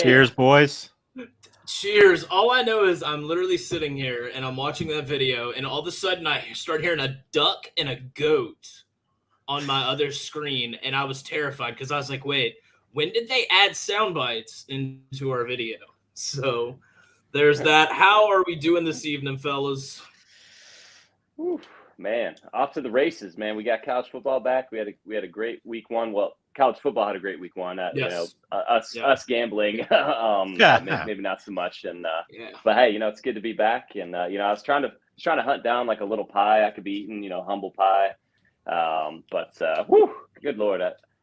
Cheers, boys. Cheers. All I know is I'm literally sitting here and I'm watching that video, and all of a sudden I start hearing a duck and a goat on my other screen, and I was terrified because I was like, wait, when did they add sound bites into our video? So there's that. How are we doing this evening, fellas? Whew, man, off to the races, man. We got college football back. We had a great week one. Well, college football had a great week one. Yes. Us gambling, maybe not so much. And but hey, it's good to be back. And I was trying to hunt down like a little pie I could be eating, humble pie. But good Lord,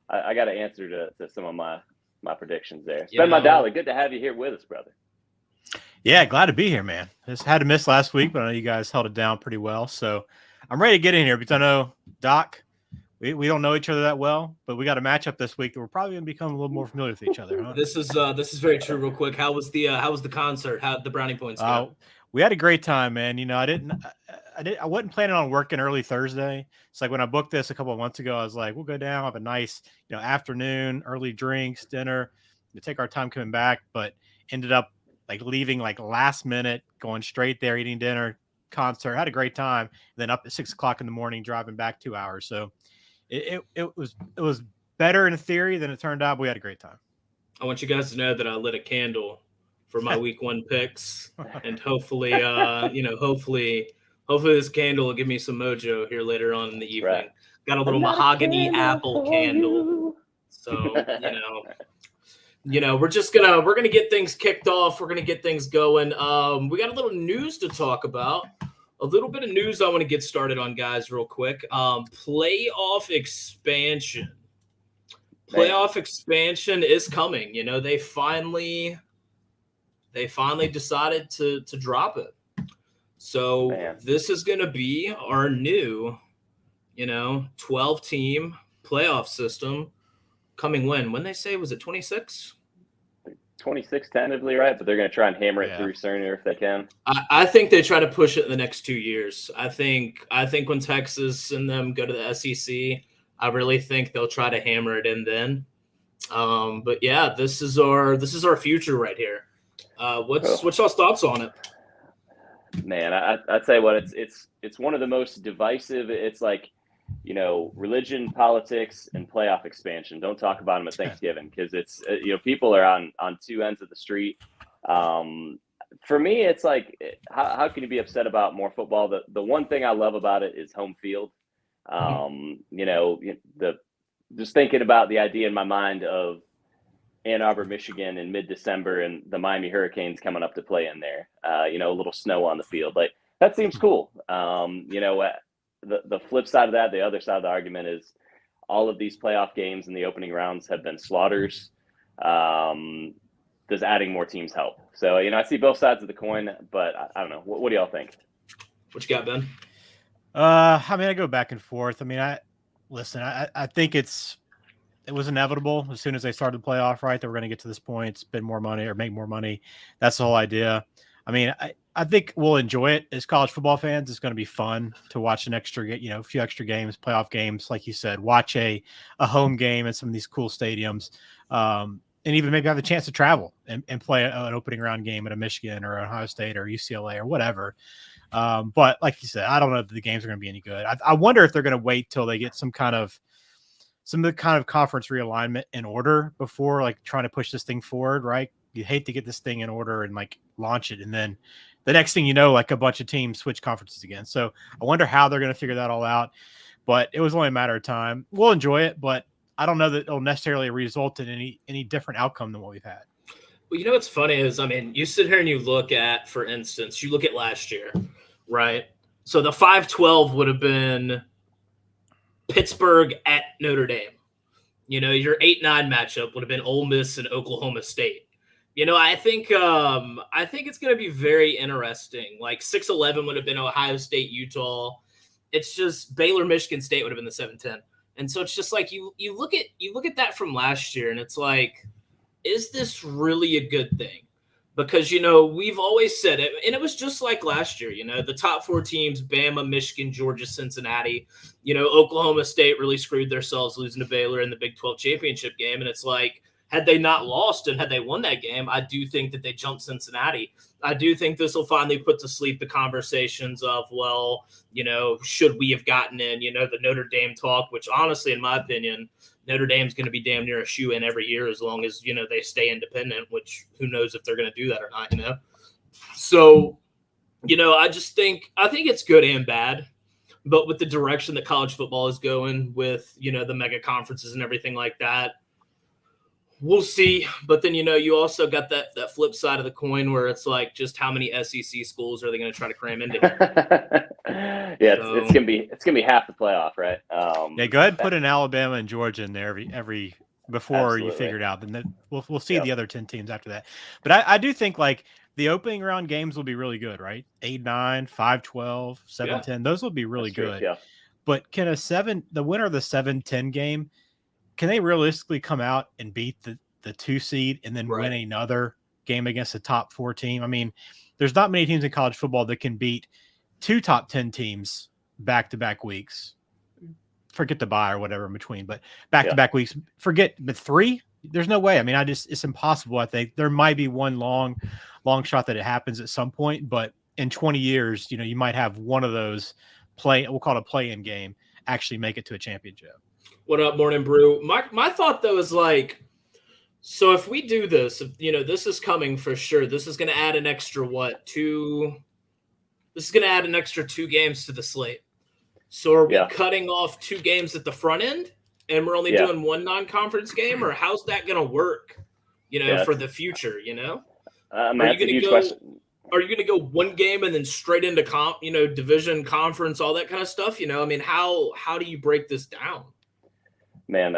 I got to answer to some of my predictions there. SpendMyDollar, good to have you here with us, brother. Yeah, glad to be here, man. Just had to miss last week, but I know you guys held it down pretty well. So I'm ready to get in here because I know, Doc, we don't know each other that well, but we got a matchup this week that we're probably going to become a little more familiar with each other. Huh? This is very true. Real quick, how was the concert? How did the brownie points go? We had a great time, man. I wasn't planning on working early Thursday. It's like when I booked this a couple of months ago, I was like, we'll go down, have a nice, afternoon, early drinks, dinner, to take our time coming back, but ended up like leaving like last minute, going straight there, eating dinner, concert, had a great time. And then up at 6 o'clock in the morning, driving back 2 hours. So it was better in theory than it turned out, but we had a great time. I want you guys to know that I lit a candle for my week one picks, and hopefully, hopefully this candle will give me some mojo here later on in the evening. Right. Got a little mahogany apple candle. So, we're gonna get things kicked off. We're gonna get things going. We got a little news to talk about. A little bit of news I want to get started on, guys, real quick. Playoff expansion. Playoff expansion is coming. They finally decided to drop it. So this is going to be our new, 12-team playoff system coming when they say, was it 26? 26 tentatively, right? But they're going to try and hammer it through sooner if they can. I think they try to push it in the next 2 years. I think when Texas and them go to the SEC, I really think they'll try to hammer it in then. But yeah, this is our future right here. What's y'all's thoughts on it? Man, I'd say it's one of the most divisive. It's like, religion, politics, and playoff expansion. Don't talk about them at Thanksgiving because it's, people are on two ends of the street. For me, it's like, how can you be upset about more football? The one thing I love about it is home field. Just thinking about the idea in my mind of Ann Arbor, Michigan in mid-December and the Miami Hurricanes coming up to play in there, a little snow on the field. Like, that seems cool. The flip side of that, the other side of the argument is all of these playoff games in the opening rounds have been slaughters. Does adding more teams help? So, I see both sides of the coin, but I don't know. What do y'all think? What you got, Ben? I go back and forth. I think it was inevitable as soon as they started the playoff, right? That we're going to get to this point, spend more money or make more money. That's the whole idea. I think we'll enjoy it as college football fans. It's going to be fun to watch a few extra games, playoff games, like you said, watch a home game in some of these cool stadiums, and even maybe have a chance to travel and play an opening round game at a Michigan or Ohio State or UCLA or whatever. But like you said, I don't know if the games are going to be any good. I wonder if they're going to wait till they get some kind of conference realignment in order before like trying to push this thing forward, right? You hate to get this thing in order and like launch it, and then the next thing you know, like a bunch of teams switch conferences again. So I wonder how they're going to figure that all out. But it was only a matter of time. We'll enjoy it, but I don't know that it'll necessarily result in any different outcome than what we've had. Well, what's funny is, you sit here and you look at, for instance, last year, right? So the 5-12 would have been Pittsburgh at Notre Dame. Your 8-9 matchup would have been Ole Miss and Oklahoma State. I think it's going to be very interesting. Like 6-11 would have been Ohio State, Utah. It's just Baylor, Michigan State would have been the 7-10. And so it's just like you look at that from last year, and it's like, is this really a good thing? Because, we've always said it, and it was just like last year, the top 4 teams, Bama, Michigan, Georgia, Cincinnati, Oklahoma State really screwed themselves losing to Baylor in the Big 12 championship game. And it's like, had they not lost and had they won that game, I do think that they jumped Cincinnati. I do think this will finally put to sleep the conversations of, well, should we have gotten in, the Notre Dame talk, which honestly, in my opinion, Notre Dame's going to be damn near a shoe-in every year as long as, they stay independent, which who knows if they're going to do that or not, So, I think it's good and bad. But with the direction that college football is going with, the mega conferences and everything like that, we'll see. But then, you also got that flip side of the coin where it's like, just how many SEC schools are they going to try to cram into here? It's gonna be half the playoff, right? Yeah, go ahead and put in Alabama and Georgia in there every before Absolutely. you figure it out. Then we'll see the other 10 teams after that. But I do think like the opening round games will be really good, right? 8-9, 5-12, 7-10. Those will be really good. Yeah. But can the winner of the 7-10 game, can they realistically come out and beat the 2 seed and then win another game against the top 4 team? I mean, there's not many teams in college football that can beat 2 top 10 teams back-to-back weeks. Forget the bye or whatever in between, but back-to-back weeks, but 3? There's no way. I mean, it's impossible. I think there might be one long shot that it happens at some point, but in 20 years, you might have one of those we'll call it a play-in game, actually make it to a championship. What up, Morning Brew? My thought though is like, so if we do this, this is coming for sure. This is going to add an extra 2. This is going to add an extra 2 games to the slate. So are we cutting off 2 games at the front end, and we're only doing 1 non-conference game, or how's that going to work? For the future. That's a huge question. Are you going to go 1 game and then straight into division, conference, all that kind of stuff? I mean, how do you break this down? Man,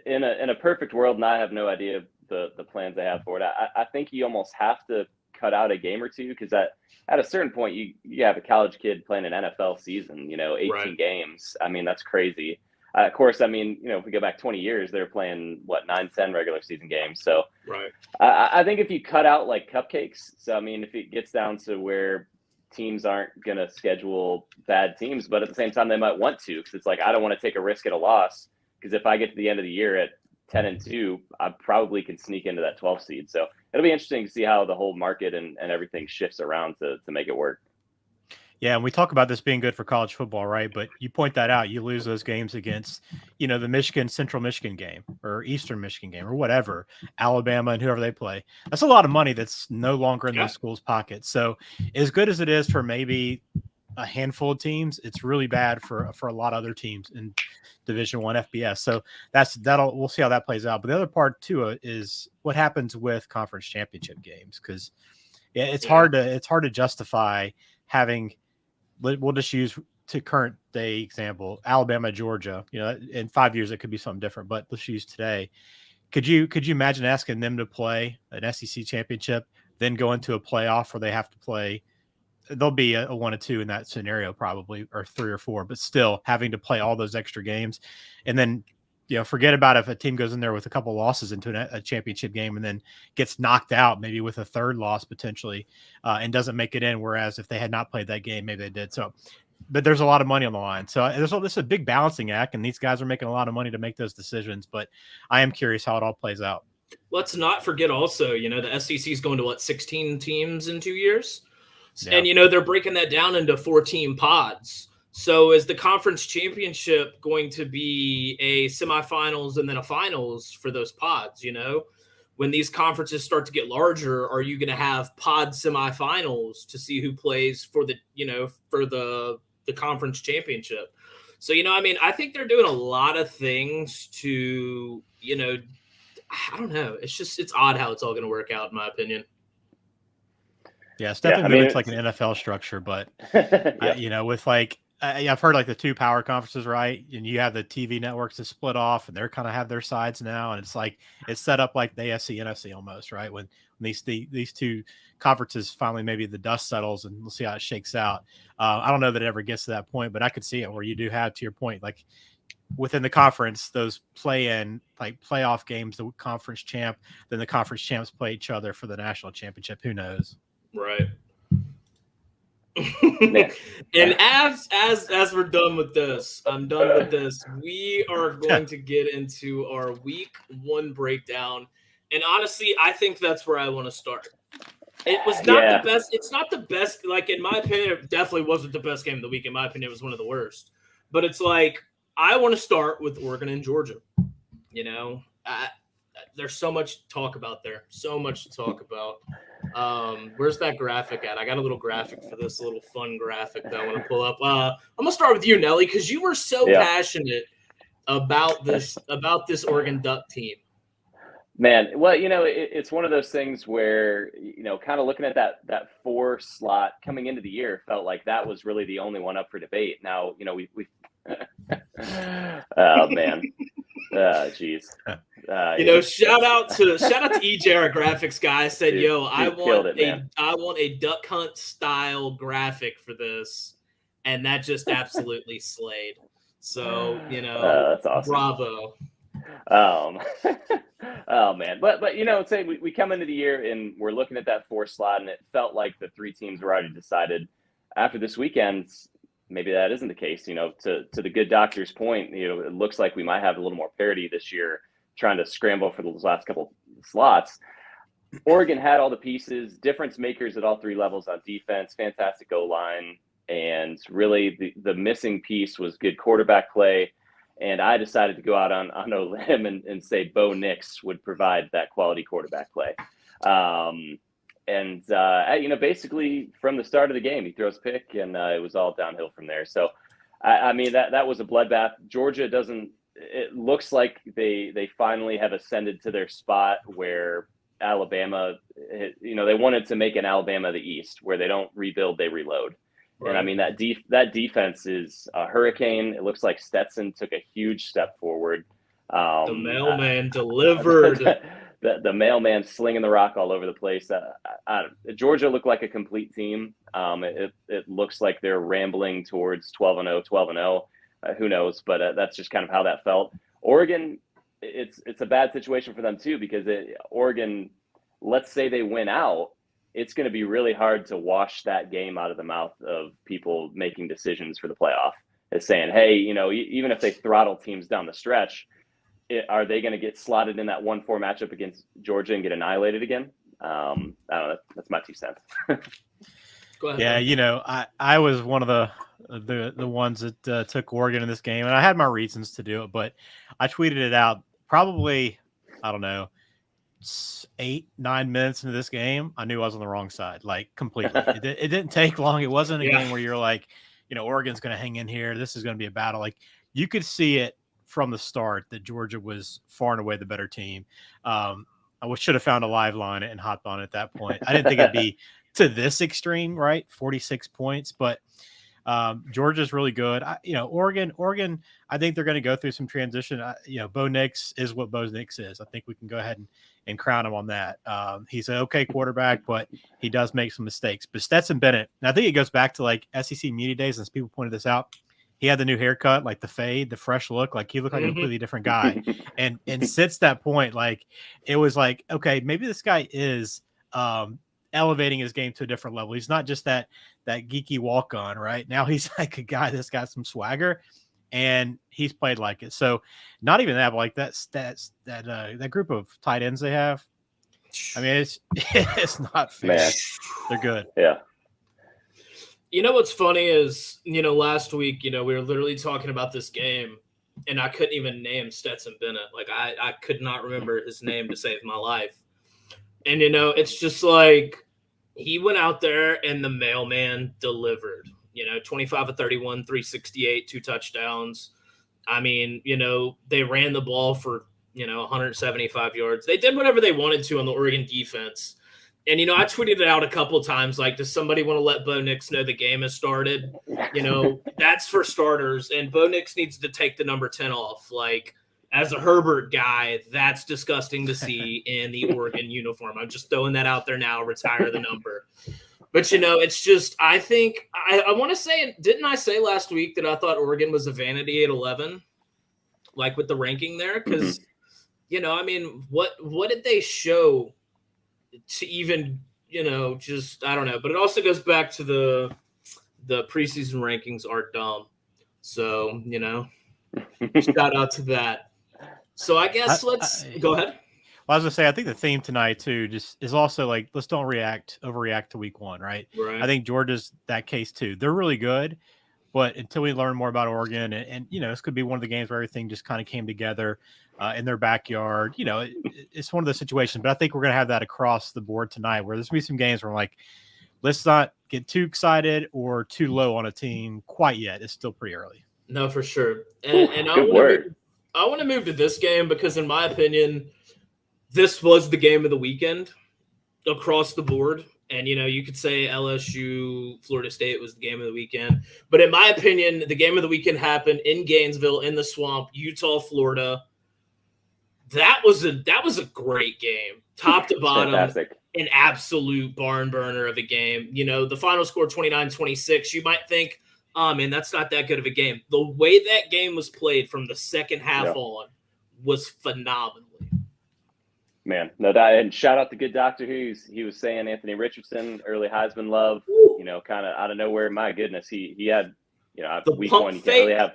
in a perfect world, and I have no idea the plans they have for it. I think you almost have to cut out a game or 2 because at a certain point you have a college kid playing an NFL season, 18 games. I mean, that's crazy. Of course, I mean, if we go back 20 years, they're playing 9-10 regular season games. So I think if you cut out like cupcakes, so I mean, if it gets down to where teams aren't going to schedule bad teams, but at the same time they might want to, because it's like, I don't want to take a risk at a loss, because if I get to the end of the year at 10-2, I probably can sneak into that 12 seed. So it'll be interesting to see how the whole market and everything shifts around to make it work. Yeah, and we talk about this being good for college football, right? But you point that out, you lose those games against, the Central Michigan game or Eastern Michigan game or whatever, Alabama and whoever they play. That's a lot of money that's no longer in those schools' pockets. So as good as it is for maybe a handful of teams, it's really bad for a lot of other teams in Division I FBS. So we'll see how that plays out. But the other part too is what happens with conference championship games, because it's hard to justify having. We'll just use to current day example, Alabama, Georgia. In 5 years it could be something different, but let's use today. Could you imagine asking them to play an SEC championship, then go into a playoff where they have to play? There'll be a 1 or 2 in that scenario, probably, or 3 or 4, but still having to play all those extra games, and then forget about if a team goes in there with a couple losses into a championship game and then gets knocked out, maybe with a 3rd loss potentially, and doesn't make it in. Whereas if they had not played that game, maybe they did. So, but there's a lot of money on the line. So this is a big balancing act, and these guys are making a lot of money to make those decisions. But I am curious how it all plays out. Let's not forget also, the SEC is going to 16 teams in 2 years. Yeah. And, they're breaking that down into 4-team pods. So is the conference championship going to be a semifinals and then a finals for those pods? When these conferences start to get larger, are you going to have pod semifinals to see who plays for the conference championship? So, I think they're doing a lot of things to, I don't know. It's odd how it's all going to work out, in my opinion. Yeah, it's definitely it's like an NFL structure, but with I've heard like the 2 power conferences, right? And you have the TV networks to split off, and they're kind of have their sides now, and it's like it's set up like the AFC, NFC almost, right? When these 2 conferences finally, maybe the dust settles, and we'll see how it shakes out. I don't know that it ever gets to that point, but I could see it where you do have, to your point, like within the conference, those playoff games, the conference champ, then the conference champs play each other for the national championship. Who knows? Right. And as we're done with this, I'm done with this. We are going to get into our week 1 breakdown. And honestly, I think that's where I want to start. It was not the best. It's not the best. Like, in my opinion, it definitely wasn't the best game of the week. In my opinion, it was one of the worst. But it's like, I want to start with Oregon and Georgia. You know, there's so much to talk about there. So much to talk about. Where's that graphic at? I got a little graphic for this, a little fun graphic that I want to pull up. I'm gonna start with you, Nelly, because you were so passionate about this Oregon Duck team. Man, well, you know, it's one of those things where, you know, kind of looking at that 4 slot coming into the year, felt like that was really the only one up for debate. Now, you know, we oh man, geez. You know, shout out to EJ, our graphics guy. Said, dude, "Yo, I want a duck hunt style graphic for this," and that just absolutely slayed. So, you know, that's awesome. Bravo. Oh man, but you know, say we come into the year and we're looking at that 4 slot, and it felt like the 3 teams were already decided. After this weekend, maybe that isn't the case. You know, to the good doctor's point, you know, it looks like we might have a little more parity this year, trying to scramble for those last couple slots. Oregon had all the pieces, difference makers at all 3 levels on defense, fantastic O-line, and really the missing piece was good quarterback play. And I decided to go out on a limb and say Bo Nix would provide that quality quarterback play. You know, basically from the start of the game, he throws pick, and it was all downhill from there. So, I mean, that was a bloodbath. Georgia it looks like they finally have ascended to their spot where Alabama, you know, they wanted to make an Alabama the East, where they don't rebuild, they reload. Right. And I mean, that defense is a hurricane. It looks like Stetson took a huge step forward. The mailman delivered. The mailman slinging the rock all over the place. Georgia looked like a complete team. It looks like they're rambling towards 12-0, 12-0. Who knows? But that's just kind of how that felt. Oregon, it's a bad situation for them too, because Oregon, let's say they win out, it's going to be really hard to wash that game out of the mouth of people making decisions for the playoff. Is saying, hey, you know, even if they throttle teams down the stretch, are they going to get slotted in that 1-4 matchup against Georgia and get annihilated again? I don't know. That's my 2 cents. Go ahead. Yeah, you know, I was one of the ones that took Oregon in this game, and I had my reasons to do it, but I tweeted it out probably, I don't know, 8-9 minutes into this game. I knew I was on the wrong side, like completely. It didn't take long. It wasn't a game where you're like, you know, Oregon's going to hang in here. This is going to be a battle. Like, you could see it from the start that Georgia was far and away the better team. I should have found a live line and hopped on at that point. I didn't think it'd be to this extreme, right? 46 points, but Georgia's really good. Oregon, I think they're going to go through some transition. Bo Nix is what Bo Nix is. I think we can go ahead and crown him on that. He's an okay quarterback, but he does make some mistakes. But Stetson Bennett, and I think it goes back to like SEC media days, and people pointed this out. He had the new haircut, like the fade, the fresh look, like he looked like a completely different guy. And since that point, like it was like, okay, maybe this guy is elevating his game to a different level. He's not just that geeky walk-on, right? Now he's like a guy that's got some swagger, and he's played like it. So not even that, but like that group of tight ends they have. I mean, it's not fair. Man. They're good. Yeah. You know what's funny is, last week, we were literally talking about this game, and I couldn't even name Stetson Bennett. Like, I could not remember his name to save my life. And, it's just like he went out there and the mailman delivered, 25 of 31, 368, 2 touchdowns. I mean, they ran the ball for, 175 yards. They did whatever they wanted to on the Oregon defense. And, I tweeted it out a couple of times, like, does somebody want to let Bo Nix know the game has started? That's for starters. And Bo Nix needs to take the number 10 off. Like, as a Herbert guy, that's disgusting to see in the Oregon uniform. I'm just throwing that out there now, retire the number. But, it's just, I think, I want to say, didn't I say last week that I thought Oregon was a vanity at 11? Like, with the ranking there? Because, what did they show to even, just, I don't know. But it also goes back to the the preseason rankings are dumb. So, shout out to that. So I guess let's go ahead. Well, I was gonna say, I think the theme tonight too just is also like, let's don't overreact to week one, right? Right. I think Georgia's that case too. They're really good, but until we learn more about Oregon, and this could be one of the games where everything just kind of came together in their backyard. It's one of those situations. But I think we're gonna have that across the board tonight, where there's gonna be some games where I'm like, let's not get too excited or too low on a team quite yet. It's still pretty early. No, for sure. And I want to move to this game because, in my opinion, this was the game of the weekend across the board. And, you could say LSU, Florida State was the game of the weekend. But in my opinion, the game of the weekend happened in Gainesville, in the Swamp, Utah, Florida. That was a great game, top to bottom. Fantastic. An absolute barn burner of a game. The final score 29-26. You might think, oh, man, that's not that good of a game. The way that game was played from the second half on was phenomenal. Man, no doubt. And shout out to good Doctor Who. He was saying Anthony Richardson, early Heisman love, kind of out of nowhere. My goodness, he had, week one, you can't really have.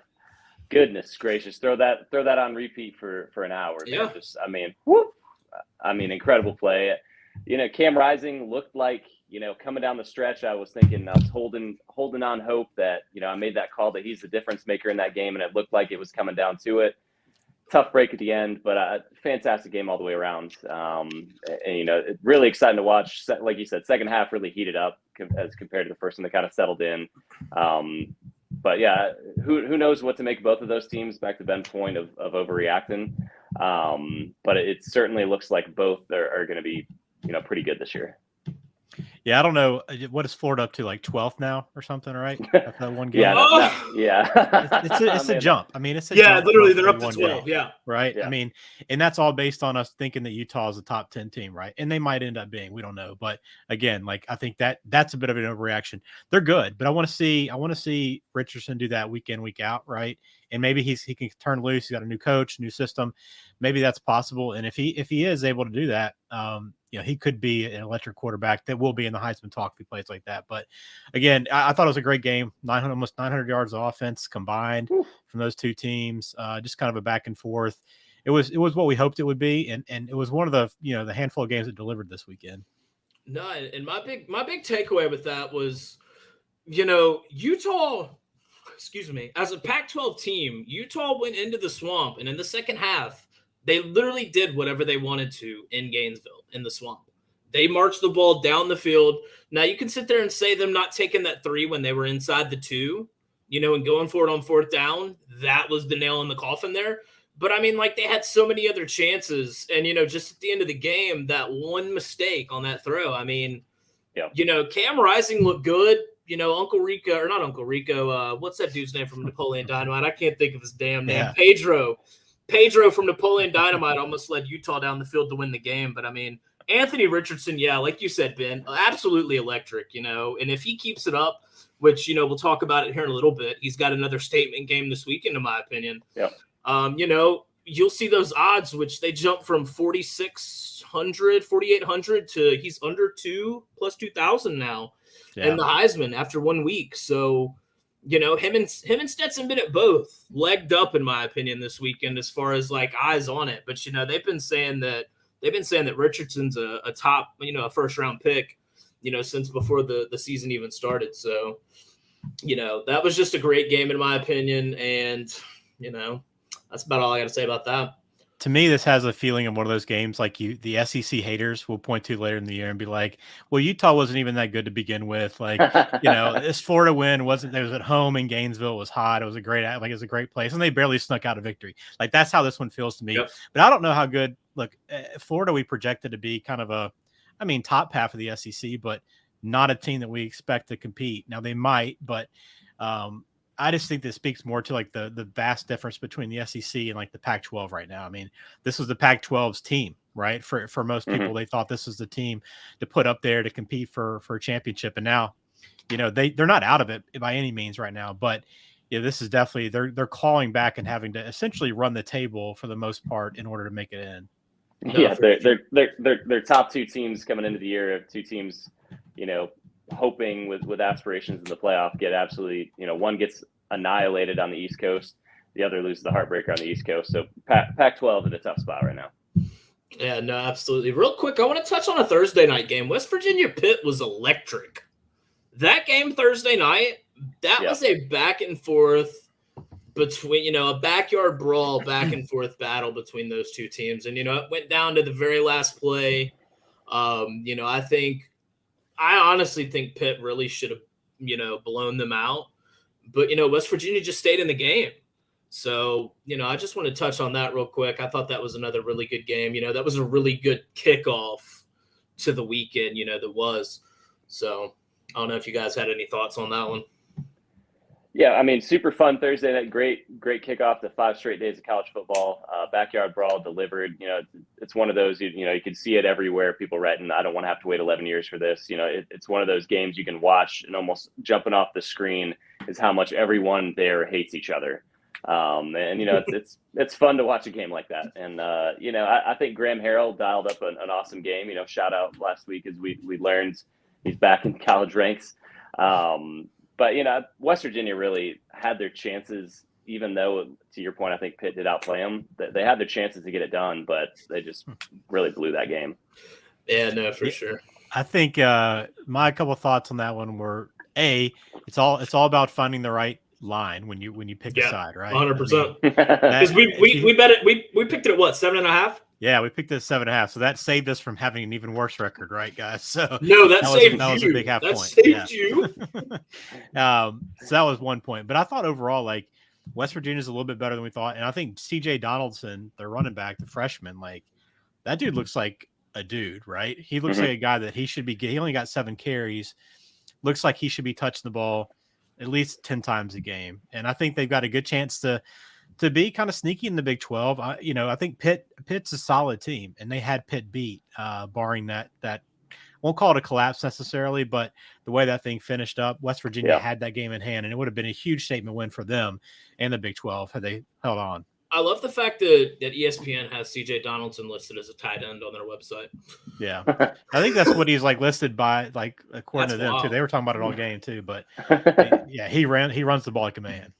Goodness gracious, throw that on repeat for an hour. Yeah. Incredible play. Cam Rising looked like, coming down the stretch, I was thinking, I was holding on hope that, I made that call that he's the difference maker in that game, and it looked like it was coming down to it. Tough break at the end, but fantastic game all the way around. Really exciting to watch. Like you said, second half really heated up as compared to the first one that kind of settled in. But yeah, who knows what to make of both of those teams, back to Ben's point of overreacting. But it certainly looks like both are going to be, pretty good this year. Yeah, I don't know. What is Florida up to, like 12th now or something, right? After that one game. It's a jump. It's a jump. Literally, they're up to 12. Game, right. Yeah. And that's all based on us thinking that Utah is a top 10 team, right? And they might end up being. We don't know, but again, I think that's a bit of an overreaction. They're good, but I want to see Richardson do that week in, week out, right? And maybe he can turn loose. He's got a new coach, new system. Maybe that's possible. And if he is able to do that, he could be an electric quarterback that will be in the Heisman talk if he plays like that. But again, I thought it was a great game. Almost 900 yards of offense combined from those two teams. Just kind of a back and forth. It was what we hoped it would be, and it was one of the the handful of games that delivered this weekend. No, and my big takeaway with that was, Utah. Excuse me. As a Pac-12 team, Utah went into the Swamp, and in the second half, they literally did whatever they wanted to in Gainesville, in the Swamp. They marched the ball down the field. Now, you can sit there and say them not taking that 3 when they were inside the 2, and going for it on fourth down. That was the nail in the coffin there. But, they had so many other chances. And, just at the end of the game, that one mistake on that throw, Cam Rising looked good. Uncle Rico, or not Uncle Rico, what's that dude's name from Napoleon Dynamite? I can't think of his damn name. Yeah. Pedro from Napoleon Dynamite almost led Utah down the field to win the game. But, Anthony Richardson, like you said, Ben, absolutely electric, And if he keeps it up, which, we'll talk about it here in a little bit, he's got another statement game this weekend, in my opinion. Yeah. You'll see those odds, which they jump from 4,800 to he's under 2 plus 2,000 now. Yeah. And the Heisman after 1 week. So, him and Stetson Bennett both legged up, in my opinion, this weekend as far as eyes on it. But they've been saying that Richardson's a top, a first round pick, since before the season even started. So, that was just a great game in my opinion, and that's about all I got to say about that. To me, this has a feeling of one of those games the SEC haters will point to later in the year and be like, well, Utah wasn't even that good to begin with. This Florida win it was at home in Gainesville. It was hot. It was a great place. And they barely snuck out a victory. That's how this one feels to me. Yep. But I don't know how good, Florida, we projected to be kind of top half of the SEC, but not a team that we expect to compete. Now they might, but, I just think this speaks more to the vast difference between the SEC and the Pac-12 right now. This was the Pac-12's team, right? For most people, they thought this was the team to put up there to compete for a championship. And now, they're not out of it by any means right now, but this is definitely, they're clawing back and having to essentially run the table for the most part in order to make it in. Yeah, they're top 2 teams coming into the year. 2 teams, hoping with aspirations in the playoff get absolutely, one gets annihilated on the East Coast, the other loses the heartbreaker on the East Coast. So Pac-12 in a tough spot right now. Yeah, no, absolutely. Real quick, I want to touch on a Thursday night game. West Virginia Pitt was electric. That game Thursday night, that was a back and forth between, a backyard brawl, back and forth battle between those two teams. And, it went down to the very last play. I honestly think Pitt really should have, blown them out. But, West Virginia just stayed in the game. So, I just want to touch on that real quick. I thought that was another really good game. That was a really good kickoff to the weekend, that was. So, I don't know if you guys had any thoughts on that one. Yeah, I mean, super fun Thursday night. Great kickoff to 5 straight days of college football. Backyard brawl delivered. It's one of those, you can see it everywhere. People writing, I don't want to have to wait 11 years for this. It's one of those games you can watch, and almost jumping off the screen is how much everyone there hates each other. It's fun to watch a game like that. And, I think Graham Harrell dialed up an awesome game. Shout out last week as we learned he's back in college ranks. But, West Virginia really had their chances, even though, to your point, I think Pitt did outplay them. They had their chances to get it done, but they just really blew that game. Yeah, no, for sure. I think my couple of thoughts on that one were, it's all about finding the right line when you pick a side, right? 100%. Because we bet it. We picked it at what, 7.5? Yeah, we picked it at 7.5. So that saved us from having an even worse record, right, guys? So no, that was a big half point. Saved you. So that was one point. But I thought overall, like, West Virginia's a little bit better than we thought. And I think CJ Donaldson, their running back, the freshman, like, that dude looks like a dude, right? He looks like a guy that he should be. He only got 7 carries. Looks like he should be touching the ball at least 10 times a game. And I think they've got a good chance to be kind of sneaky in the Big 12. I think Pitt's a solid team, and they had Pitt beat, barring that won't call it a collapse necessarily, but the way that thing finished up, West Virginia had that game in hand, and it would have been a huge statement win for them and the Big 12 had they held on. I love the fact that ESPN has CJ Donaldson listed as a tight end on their website. Yeah. I think that's what he's like listed by, like, according to them too. They were talking about it all game too, but he runs the ball like a man.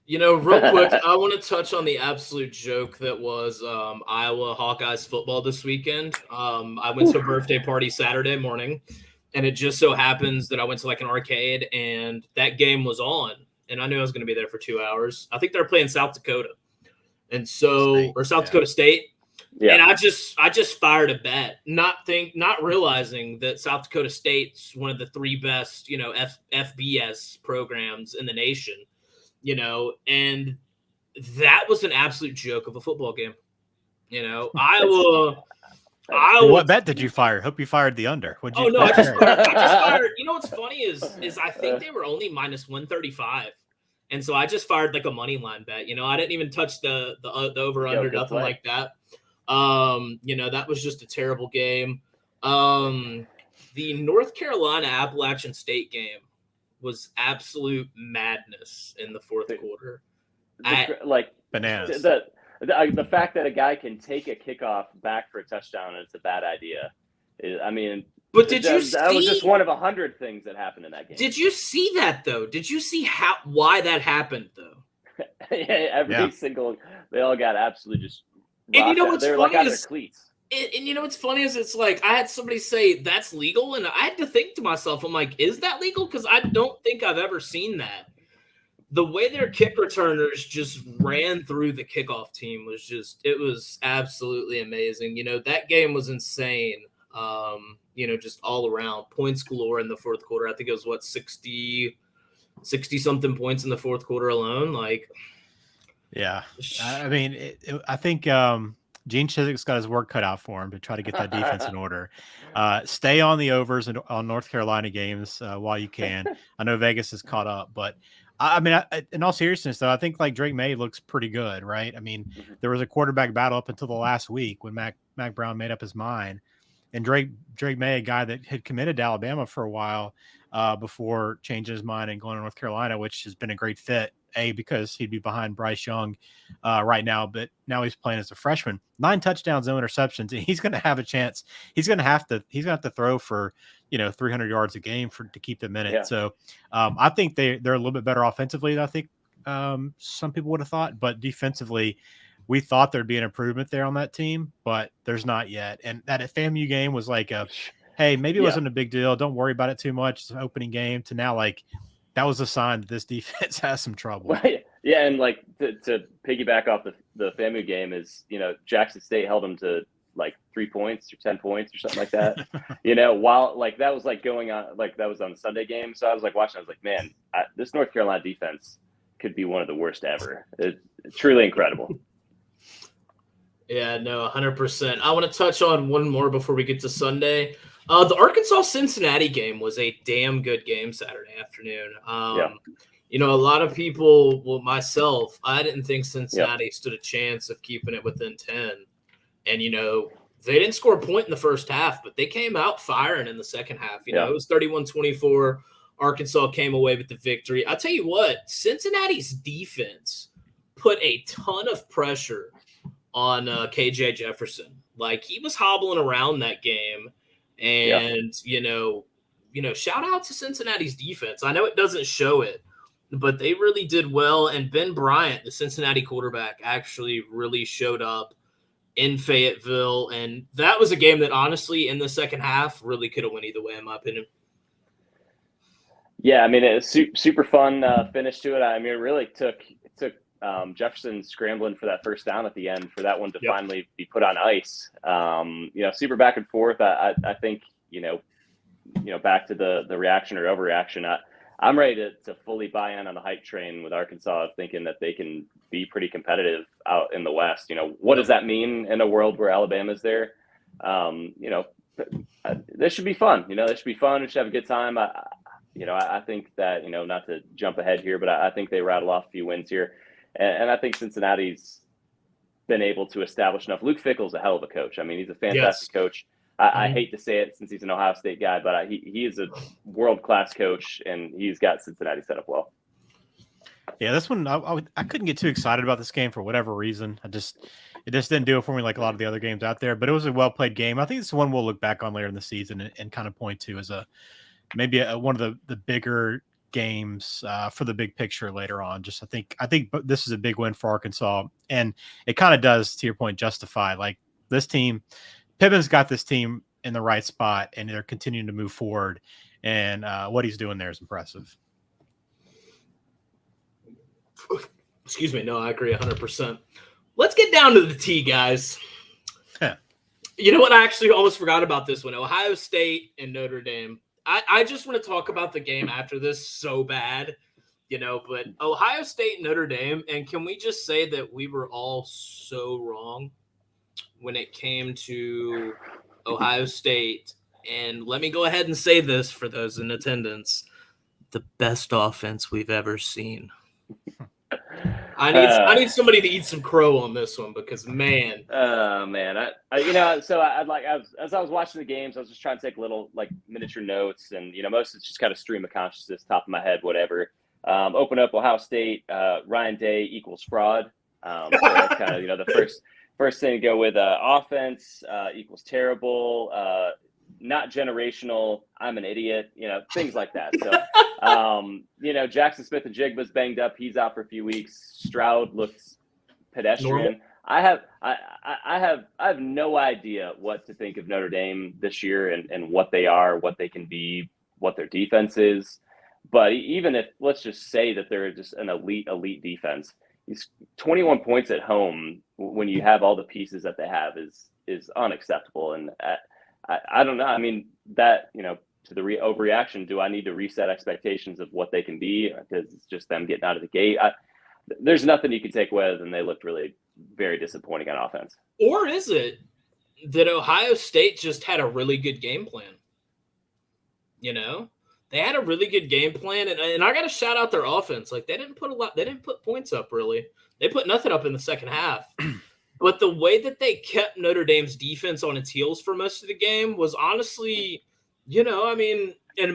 Real quick, I want to touch on the absolute joke that was Iowa Hawkeyes football this weekend. I went to a birthday party Saturday morning, and it just so happens that I went to like an arcade, and that game was on, and I knew I was going to be there for 2 hours. I think they're playing South Dakota, and so South Dakota State. Yeah. And I just fired a bet, not realizing that South Dakota State's one of the 3 best, FBS programs in the nation. And that was an absolute joke of a football game. Iowa. What bet did you fire? Hope you fired the under. I just fired. What's funny is I think they were only minus 135, and so I just fired like a money line bet. I didn't even touch the over under, nothing like that. That was just a terrible game. The North Carolina Appalachian State game was absolute madness in the fourth quarter. Like bananas. The fact that a guy can take a kickoff back for a touchdown and it's a bad idea. But did you see? That was just one of 100 things that happened in that game. Did you see that though? Did you see why that happened though? Every single, they all got absolutely just. And what's funny like out of their cleats. And what's funny is it's like I had somebody say that's legal, and I had to think to myself, I'm like, is that legal? Because I don't think I've ever seen that. The way their kick returners just ran through the kickoff team it was absolutely amazing. That game was insane. Just all around points galore in the fourth quarter. I think it was 60 something points in the fourth quarter alone. Like, yeah, I mean, I think Gene Chizik's got his work cut out for him to try to get that defense in order. Stay on the overs and on North Carolina games while you can. I know Vegas is caught up, but I mean, in all seriousness, though, I think like Drake May looks pretty good, right? I mean, there was a quarterback battle up until the last week when Mac Brown made up his mind, and Drake May, a guy that had committed to Alabama for a while before changing his mind and going to North Carolina, which has been a great fit because he'd be behind Bryce Young right now, but now he's playing as a freshman. 9 touchdowns, no interceptions, and he's going to have a chance. He's going to have to throw for 300 yards a game to keep them in it. Yeah. So I think they're a little bit better offensively than I think some people would have thought, but defensively, we thought there'd be an improvement there on that team, but there's not yet. And that FAMU game was like hey, maybe it wasn't a big deal. Don't worry about it too much. It's an opening game, to now like that was a sign that this defense has some trouble. Right. Yeah, and like to piggyback off the FAMU game is, Jackson State held them to like 3 points or 10 points or something like that. While like that was like going on, like that was on the Sunday game. So I was like watching, I was like, man, this North Carolina defense could be one of the worst ever. It's truly incredible. Yeah, no, 100%. I want to touch on one more before we get to Sunday. The Arkansas-Cincinnati game was a damn good game Saturday afternoon. A lot of people, well, myself, I didn't think Cincinnati stood a chance of keeping it within 10. And, they didn't score a point in the first half, but they came out firing in the second half. It was 31-24. Arkansas came away with the victory. I'll tell you what, Cincinnati's defense put a ton of pressure on KJ Jefferson. Like, he was hobbling around that game. And, shout out to Cincinnati's defense. I know it doesn't show it, but they really did well. And Ben Bryant, the Cincinnati quarterback, actually really showed up in Fayetteville. And that was a game that, honestly, in the second half, really could have went either way, in my opinion. Yeah, I mean, it's super fun finish to it. I mean, it really took Jefferson scrambling for that first down at the end for that one to finally be put on ice. Super back and forth. I think, back to the reaction or overreaction. I'm ready to fully buy in on the hype train with Arkansas, thinking that they can be pretty competitive out in the West. What does that mean in a world where Alabama's there? This should be fun. This should be fun. We should have a good time. I think that, not to jump ahead here, but I think they rattle off a few wins here. And I think Cincinnati's been able to establish enough. Luke Fickell's a hell of a coach. I mean, he's a fantastic coach. I hate to say it since he's an Ohio State guy, but he is a world-class coach, and he's got Cincinnati set up well. Yeah, this one, I couldn't get too excited about this game for whatever reason. It just didn't do it for me like a lot of the other games out there, but it was a well-played game. I think it's one we'll look back on later in the season and kind of point to as maybe one of the bigger games for the big picture later on. Just I think this is a big win for Arkansas, and it kind of does, to your point, justify like this team. Pittman's got this team in the right spot, and they're continuing to move forward. And what he's doing there is impressive. Excuse me. No, I agree 100%. Let's get down to the T, guys. You know what? I actually almost forgot about this one. Ohio State and Notre Dame. I just want to talk about the game after this so bad, but Ohio State and Notre Dame, and can we just say that we were all so wrong when it came to Ohio State? And let me go ahead and say this for those in attendance: the best offense we've ever seen. I need somebody to eat some crow on this one, because man. As I was watching the games, I was just trying to take little like miniature notes, and most of it's just kind of stream of consciousness, top of my head, whatever. Open up Ohio State, Ryan Day equals fraud. So that's kind of the first thing to go with. Offense equals terrible, not generational. I'm an idiot. Things like that. So Jackson Smith and Jigba's banged up. He's out for a few weeks. Stroud looks pedestrian. Normal. I have no idea what to think of Notre Dame this year and what they are, what they can be, what their defense is. But even if, let's just say that they're just an elite defense, these 21 points at home when you have all the pieces that they have is unacceptable. And I don't know. I mean, that, to the overreaction, do I need to reset expectations of what they can be? Because it's just them getting out of the gate. There's nothing you can take away other than they looked really very disappointing on offense. Or is it that Ohio State just had a really good game plan? They had a really good game plan, and I got to shout out their offense. Like, they didn't put points up, really. They put nothing up in the second half. But the way that they kept Notre Dame's defense on its heels for most of the game was honestly, in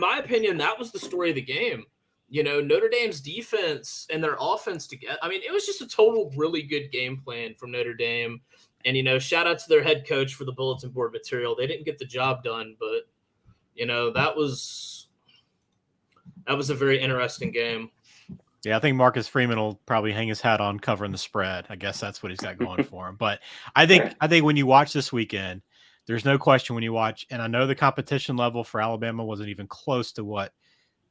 my opinion, that was the story of the game. Notre Dame's defense and their offense together. I mean, it was just a total really good game plan from Notre Dame. And, shout out to their head coach for the bulletin board material. They didn't get the job done, but, that was a very interesting game. Yeah, I think Marcus Freeman will probably hang his hat on covering the spread. I guess that's what he's got going for him. But I think when you watch this weekend, there's no question when you watch, and I know the competition level for Alabama wasn't even close to what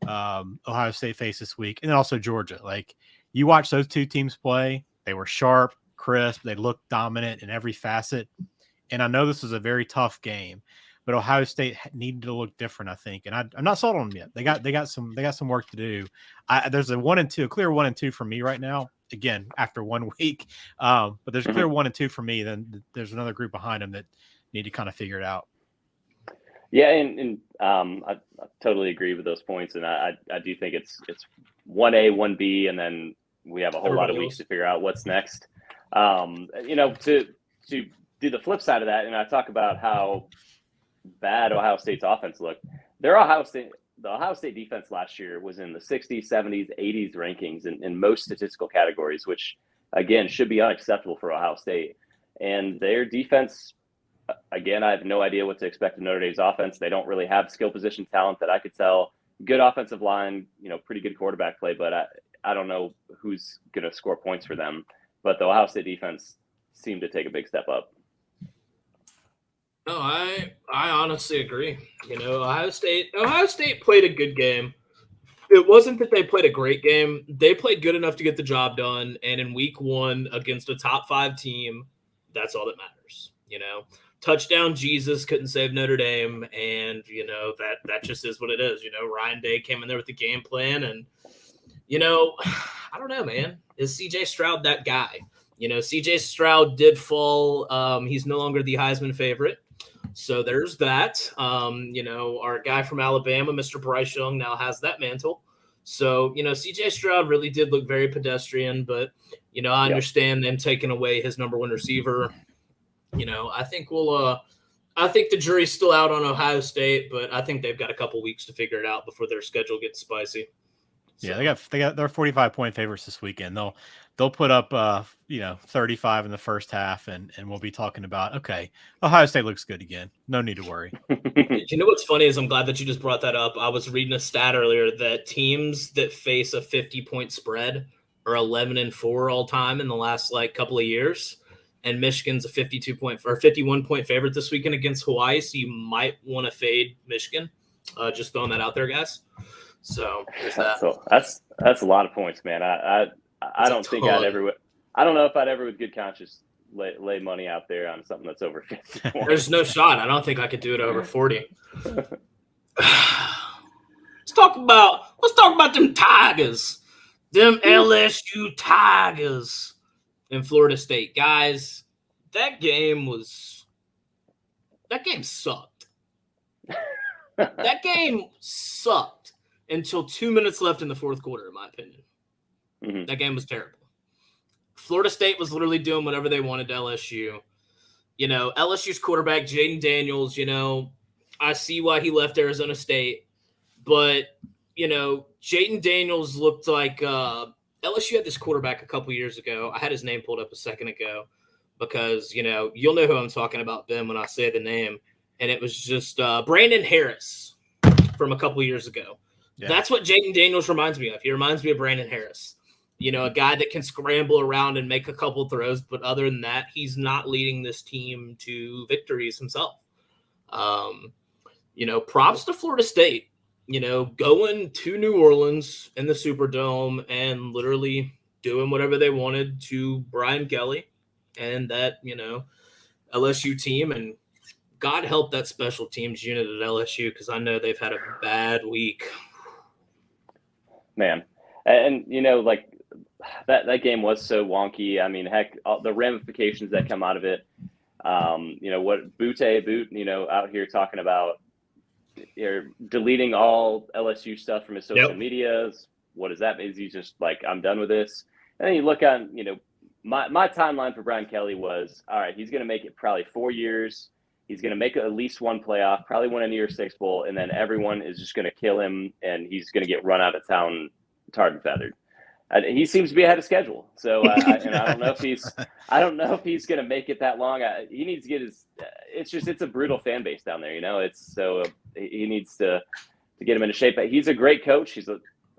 Ohio State faced this week, and then also Georgia. Like, you watch those two teams play, they were sharp, crisp, they looked dominant in every facet. And I know this was a very tough game, but Ohio State needed to look different, I think. And I'm not sold on them yet. They got some work to do. There's a 1-2, a clear 1-2 for me right now. Again, after 1 week, but there's a clear 1-2 for me. Then there's another group behind them that need to kind of figure it out. Yeah, and I totally agree with those points, and I do think it's 1A, 1B, and then we have a whole lot of weeks to figure out what's next. To do the flip side of that, and I talk about how bad Ohio State's offense looked. The Ohio State defense last year was in the 60s, 70s, 80s rankings in most statistical categories, which again should be unacceptable for Ohio State. And their defense, again, I have no idea what to expect of Notre Dame's offense. They don't really have skill position talent that I could tell. Good offensive line, pretty good quarterback play, but I don't know who's going to score points for them. But the Ohio State defense seemed to take a big step up. No, I honestly agree. Ohio State played a good game. It wasn't that they played a great game. They played good enough to get the job done. And in week 1 against a top 5 team, that's all that matters. Touchdown Jesus couldn't save Notre Dame. And, that just is what it is. Ryan Day came in there with the game plan. And, I don't know, man. Is C.J. Stroud that guy? C.J. Stroud did fall. He's no longer the Heisman favorite. So there's that. Our guy from Alabama, Mr. Bryce Young, now has that mantle. So, C.J. Stroud really did look very pedestrian, but, I understand them taking away his number 1 receiver. I think I think the jury's still out on Ohio State, but I think they've got a couple weeks to figure it out before their schedule gets spicy. So. Yeah, they got their 45-point favorites this weekend. They'll put up 35 in the first half, and we'll be talking about, okay, Ohio State looks good again. No need to worry. What's funny is I'm glad that you just brought that up. I was reading a stat earlier that teams that face a 50-point spread are 11-4 all time in the last couple of years. And Michigan's a 51-point favorite this weekend against Hawaii, so you might want to fade Michigan. Just throwing that out there, guys. So that's a lot of points, man. I don't think I don't know if I'd ever with good conscience lay money out there on something that's over 50 points. There's no shot. I don't think I could do it over 40. Let's talk about them Tigers. Them LSU Tigers in Florida State. Guys, that game sucked. That game sucked until 2 minutes left in the fourth quarter, in my opinion. Mm-hmm. That game was terrible. Florida State was literally doing whatever they wanted to LSU. LSU's quarterback, Jaden Daniels, I see why he left Arizona State. But, Jaden Daniels looked like LSU had this quarterback a couple years ago. I had his name pulled up a second ago because, you'll know who I'm talking about, Ben, when I say the name. And it was just Brandon Harris from a couple years ago. Yeah. That's what Jaden Daniels reminds me of. He reminds me of Brandon Harris. A guy that can scramble around and make a couple throws, but other than that, he's not leading this team to victories himself. Props to Florida State, going to New Orleans in the Superdome and literally doing whatever they wanted to Brian Kelly and that, LSU team. And God help that special teams unit at LSU because I know they've had a bad week. Man. And, that game was so wonky. I mean, heck, the ramifications that come out of it. What Boot, out here talking about deleting all LSU stuff from his social medias. What does that mean? He's just like, I'm done with this. And then you look on, my timeline for Brian Kelly was, all right, he's going to make it probably 4 years. He's going to make at least one playoff, probably win a New Year's Six Bowl, and then everyone is just going to kill him, and he's going to get run out of town tarred and feathered. He seems to be ahead of schedule. So I don't know if he's going to make it that long. He needs to get his. It's a brutal fan base down there. He needs to get him into shape. He's a great coach.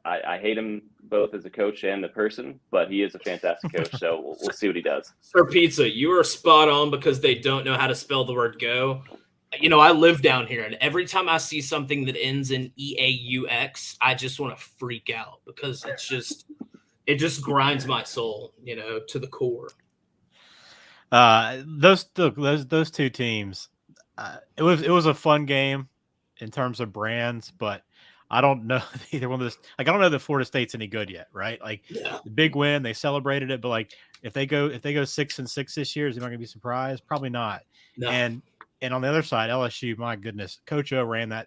I hate him both as a coach and the person, but he is a fantastic coach. So we'll see what he does. For pizza, you are spot on because they don't know how to spell the word go. I live down here, and every time I see something that ends in EAUX, I just want to freak out because it just grinds my soul, to the core. Those two teams, it was a fun game in terms of brands, but I don't know either one of this. Like, I don't know that Florida State's any good yet, right? Like, the big win, they celebrated it, but like if they go 6-6 this year, is he not going to be surprised? Probably not. No. And on the other side, LSU, my goodness, Coach O ran that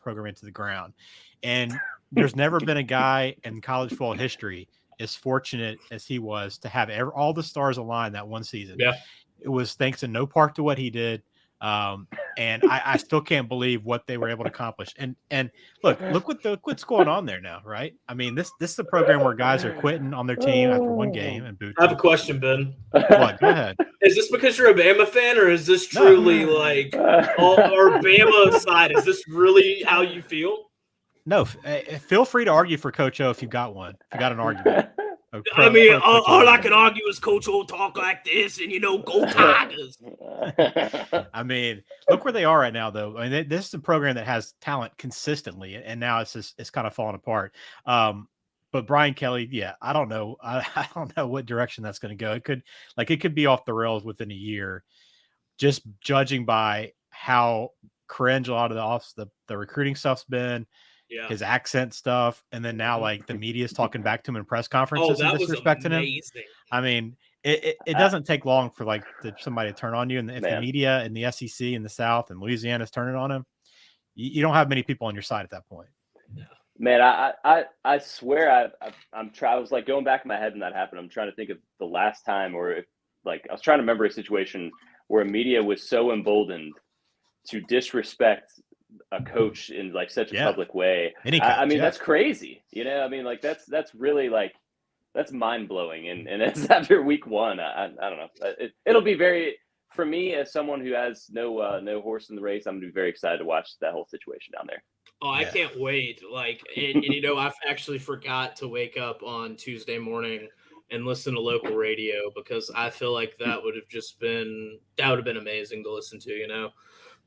program into the ground, and there's never been a guy in college football history as fortunate as he was to have all the stars aligned that one season. Yeah, it was thanks in no part to what he did. And I still can't believe what they were able to accomplish. And look what's going on there now, right? I mean, this is a program where guys are quitting on their team after one game and boot. I have a question, Ben. What? Go ahead. Is this because you're a Bama fan, or is this truly like our Bama side? Is this really how you feel? No, feel free to argue for Coach O if you got one. If you got an argument. All I can argue is Coach O talk like this, and go Tigers. I mean, look where they are right now, though. I mean, this is a program that has talent consistently, and now it's kind of falling apart. But Brian Kelly, I don't know. I don't know what direction that's going to go. It could be off the rails within a year, just judging by how cringe a lot of the recruiting stuff's been. Yeah. His accent stuff, and then now like the media's talking back to him in press conferences and disrespecting him. I mean, it doesn't take long for somebody to turn on you, and if the media and the SEC in the South and Louisiana is turning on him, you don't have many people on your side at that point. Man, I swear I was like going back in my head when that happened. I'm trying to think of the last time, or if I was trying to remember a situation where media was so emboldened to disrespect a coach in such a public way. I mean, that's crazy. I mean, that's really that's mind blowing. And it's after week one. I don't know. It'll be very, for me as someone who has no horse in the race, I'm gonna be very excited to watch that whole situation down there. Oh, I can't wait. And I've actually forgot to wake up on Tuesday morning and listen to local radio because I feel like that would have been amazing to listen to,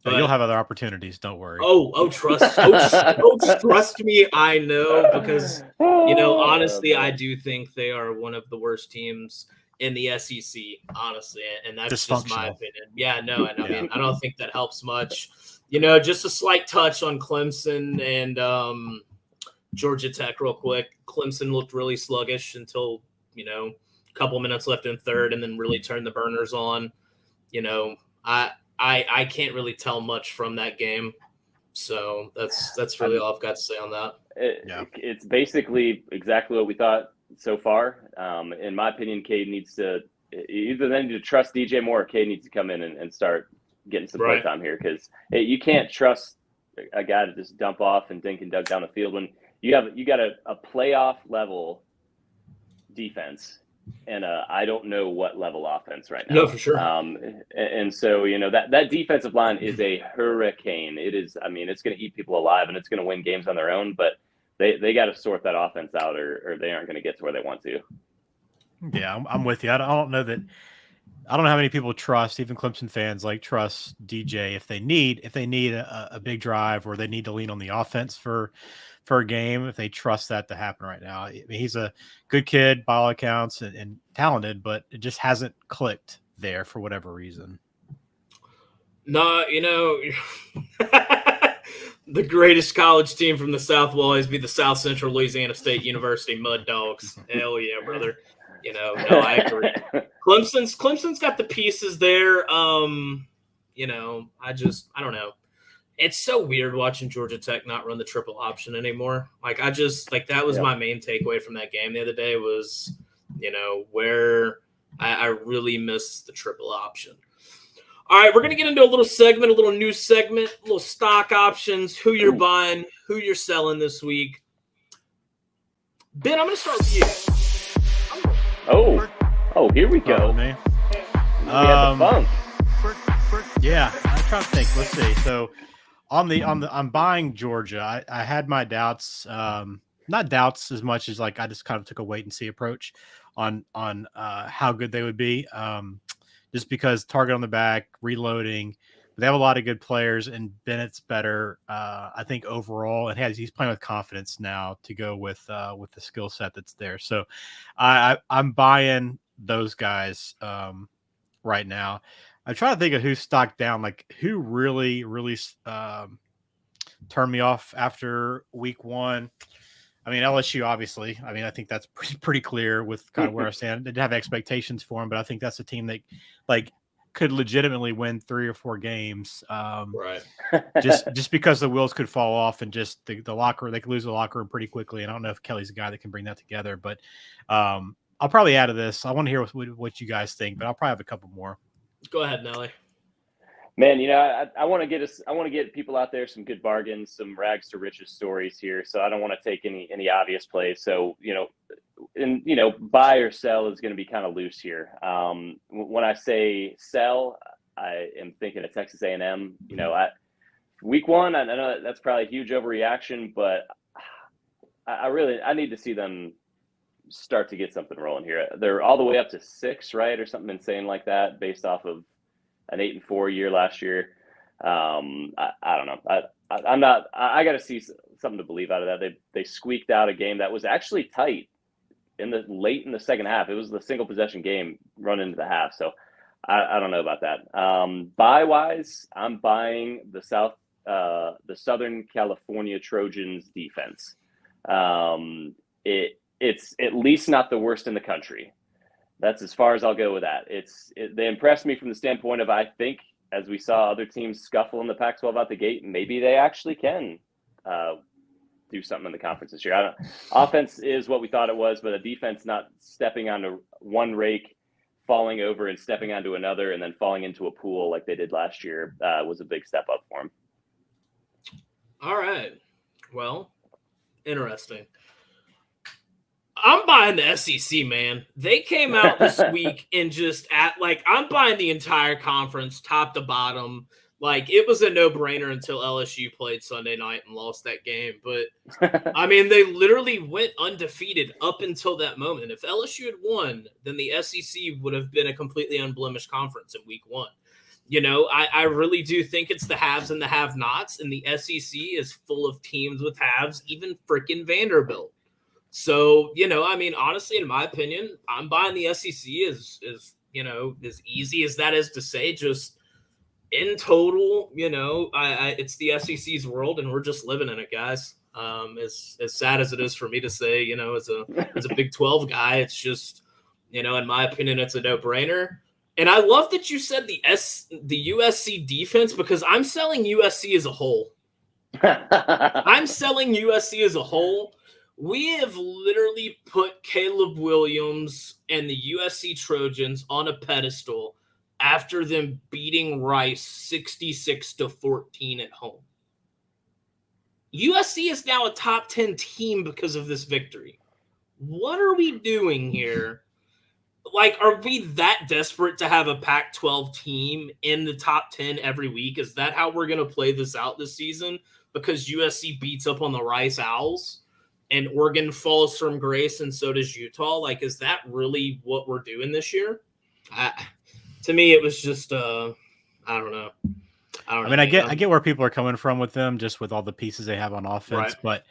But you'll have other opportunities. Don't worry. Trust me. I know because, honestly, I do think they are one of the worst teams in the SEC, honestly. And that's just my opinion. Yeah, no. And I mean, I don't think that helps much. Just a slight touch on Clemson and Georgia Tech real quick. Clemson looked really sluggish until, a couple minutes left in third and then really turned the burners on. I can't really tell much from that game, so that's really all I've got to say on that. It's basically exactly what we thought so far. In my opinion, Cade needs to trust DJ more, or Cade needs to come in and start getting some play time here because you can't trust a guy to just dump off and dink and dug down the field when you got a playoff level defense. And I don't know what level offense right now. No, for sure. And so, that defensive line is a hurricane. It is, I mean, it's going to eat people alive and it's going to win games on their own, but they got to sort that offense out or they aren't going to get to where they want to. Yeah, I'm with you. I don't know how many people trust, even Clemson fans, trust DJ if they need a big drive or they need to lean on the offense for a game, if they trust that to happen right now. I mean, he's a good kid by all accounts and talented, but it just hasn't clicked there for whatever reason. No, the greatest college team from the South will always be the South Central Louisiana State University Mud Dogs. Hell yeah, brother. No, I agree. Clemson's got the pieces there. I don't know. It's so weird watching Georgia Tech not run the triple option anymore. That was my main takeaway from that game the other day was, where I really miss the triple option. All right, we're going to get into a little new segment, a little stock options, who you're buying, who you're selling this week. Ben, I'm going to start with you. Oh, here we go. Me. We had the funk. Yeah, I'm trying to think. Let's see. So I'm buying Georgia. I had my doubts, not doubts as much as like I just kind of took a wait and see approach on how good they would be. Just because target on the back, reloading. They have a lot of good players, and Bennett's better, I think, overall. And he's playing with confidence now to go with the skill set that's there. So I'm buying those guys right now. I'm trying to think of who's stocked down, like who really turned me off after week one. I mean, LSU, obviously. I mean, I think that's pretty clear with kind of where I stand. I didn't have expectations for them, but I think that's a team that like could legitimately win 3 or 4 games. Right. just because the wheels could fall off and just the locker, they could lose the locker room pretty quickly. And I don't know if Kelly's a guy that can bring that together, but I'll probably add to this. I want to hear what you guys think, but I'll probably have a couple more. Go ahead, Nelly. Man, I want to get people out there some good bargains, some rags to riches stories here. So I don't want to take any obvious plays. So, buy or sell is going to be kind of loose here. When I say sell, I am thinking of Texas A&M. Week one, I know that's probably a huge overreaction, but I need to see them start to get something rolling here. They're all the way up to 6, right? Or something insane like that based off of an 8-4 year last year. I don't know. I got to see something to believe out of that. They squeaked out a game that was actually tight late in the second half. It was the single possession game run into the half. So I don't know about that. Buy wise, I'm buying the Southern California Trojans defense. It's at least not the worst in the country. That's as far as I'll go with that. They impressed me from the standpoint of, I think, as we saw other teams scuffle in the Pac-12 out the gate, maybe they actually can do something in the conference this year. Offense is what we thought it was, but a defense not stepping onto one rake, falling over and stepping onto another, and then falling into a pool like they did last year was a big step up for them. All right. Well, interesting. I'm buying the SEC, man. They came out this week and I'm buying the entire conference, top to bottom. Like, it was a no-brainer until LSU played Sunday night and lost that game. But, I mean, they literally went undefeated up until that moment. If LSU had won, then the SEC would have been a completely unblemished conference in week one. I really do think it's the haves and the have-nots, and the SEC is full of teams with haves, even freaking Vanderbilt. So, honestly, in my opinion, I'm buying the SEC as easy as that is to say. Just in total, it's the SEC's world, and we're just living in it, guys. As sad as it is for me to say, as a Big 12 guy, it's just, in my opinion, it's a no-brainer. And I love that you said the USC defense, because I'm selling USC as a whole. I'm selling USC as a whole. We have literally put Caleb Williams and the USC Trojans on a pedestal after them beating Rice 66-14 at home. USC is now a top 10 team because of this victory. What are we doing here? Like, are we that desperate to have a Pac-12 team in the top 10 every week? Is that how we're going to play this out this season? Because USC beats up on the Rice Owls? And Oregon falls from grace, and so does Utah. Like, is that really what we're doing this year? To me, it was just, I don't know. I get where people are coming from with them, just with all the pieces they have on offense. Right. But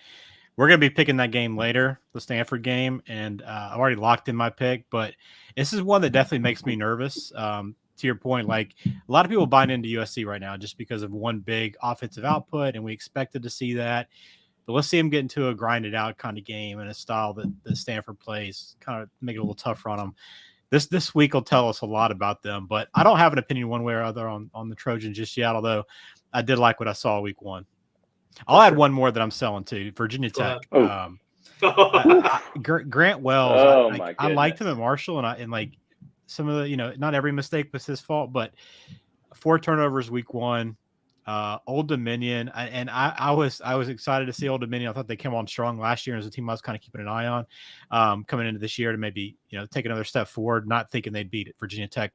we're going to be picking that game later, the Stanford game, and I've already locked in my pick. But this is one that definitely makes me nervous. To your point, like a lot of people buying into USC right now just because of one big offensive output, and we expected to see that. But let's see him get into a grinded out kind of game and a style that Stanford plays, kind of make it a little tougher on them. This week will tell us a lot about them, but I don't have an opinion one way or other on the Trojans just yet, although I did like what I saw week one. I'll add one more that I'm selling to Virginia Tech. Grant Wells. I liked him at Marshall, and like some of the, not every mistake was his fault, but 4 turnovers week one. Old Dominion, I was excited to see Old Dominion. I thought they came on strong last year, and as a team I was kind of keeping an eye on coming into this year to maybe take another step forward. Not thinking they'd beat Virginia Tech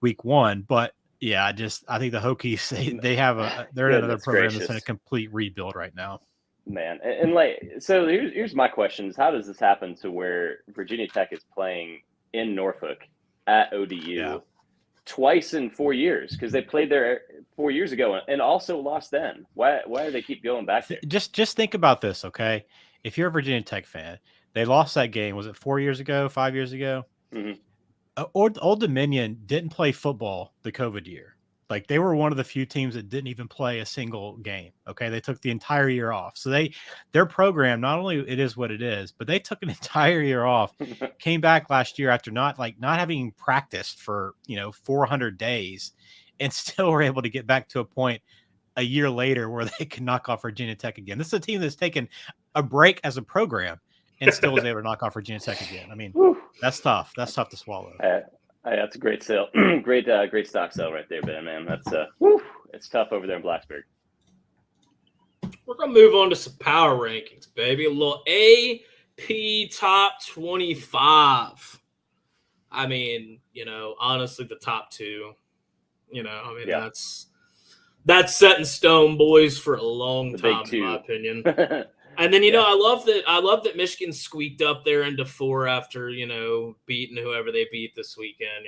week 1, but yeah, I think the Hokies they're in another program that's in a complete rebuild right now. Man, and so here's my question: is how does this happen to where Virginia Tech is playing in Norfolk at ODU twice in 4 years? Because they played there 4 years ago and also lost then. Why do they keep going back there? Just think about this, okay? If you're a Virginia Tech fan, they lost that game. Was it 4 years ago? 5 years ago? Mm-hmm. Old Dominion didn't play football the COVID year. Like, they were one of the few teams that didn't even play a single game. Okay. They took the entire year off. So their program, not only it is what it is, but they took an entire year off, came back last year after not having practiced for, 400 days, and still were able to get back to a point a year later where they could knock off Virginia Tech again. This is a team that's taken a break as a program and still was able to knock off Virginia Tech again. I mean, that's tough. That's tough to swallow. That's a great sale. great stock sale right there, Ben, man. That's it's tough over there in Blacksburg. We're gonna move on to some power rankings, baby. A little AP top 25. I mean, honestly, the top 2. That's set in stone, boys, for a long time, in my opinion. And then I love that Michigan squeaked up there into 4 after beating whoever they beat this weekend.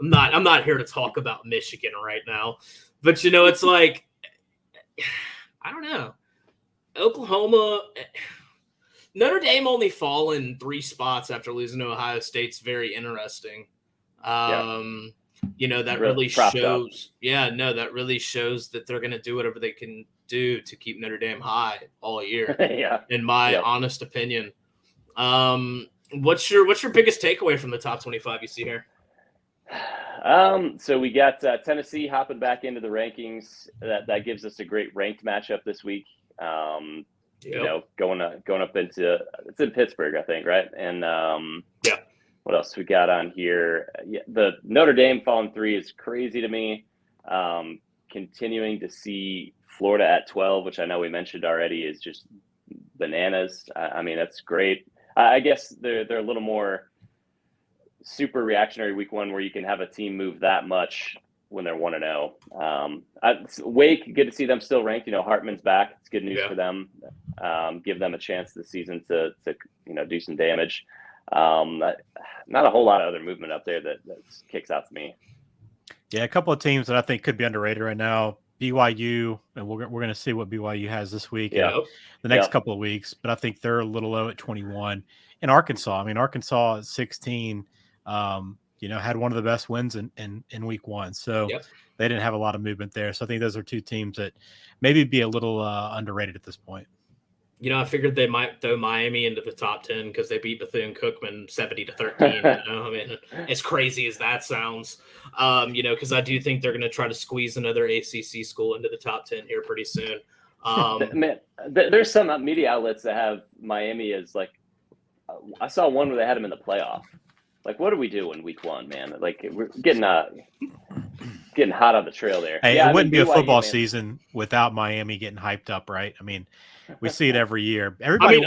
I'm not here to talk about Michigan right now, but it's like, I don't know, Oklahoma, Notre Dame only fallen 3 spots after losing to Ohio State's very interesting. That really shows. That really shows that they're going to do whatever they can do to keep Notre Dame high all year. In my honest opinion. What's your biggest takeaway from the top 25 you see here? So we got Tennessee hopping back into the rankings. That gives us a great ranked matchup this week. Going up into it's in Pittsburgh, I think, right? And what else we got on here? The Notre Dame falling 3 is crazy to me. Continuing to see Florida at 12, which I know we mentioned already, is just bananas. I mean, that's great. I guess they're a little more super reactionary week 1 where you can have a team move that much when they're 1-0. Wake, good to see them still ranked. Hartman's back. It's good news for them. Give them a chance this season to do some damage. Not a whole lot of other movement up there that kicks out to me. Yeah, a couple of teams that I think could be underrated right now. BYU, and we're going to see what BYU has this week, the next couple of weeks. But I think they're a little low at 21. And Arkansas, Arkansas at 16, had one of the best wins in week 1. So they didn't have a lot of movement there. So I think those are 2 teams that maybe be a little underrated at this point. I figured they might throw Miami into the top 10 because they beat Bethune-Cookman 70-13. As crazy as that sounds, because I do think they're going to try to squeeze another ACC school into the top 10 here pretty soon. Man, there's some media outlets that have Miami as like, I saw one where they had them in the playoff. Like, what do we do in week 1, man? Like, we're getting hot on the trail there. Hey, it wouldn't be a football season without Miami getting hyped up, right? We see it every year. Everybody,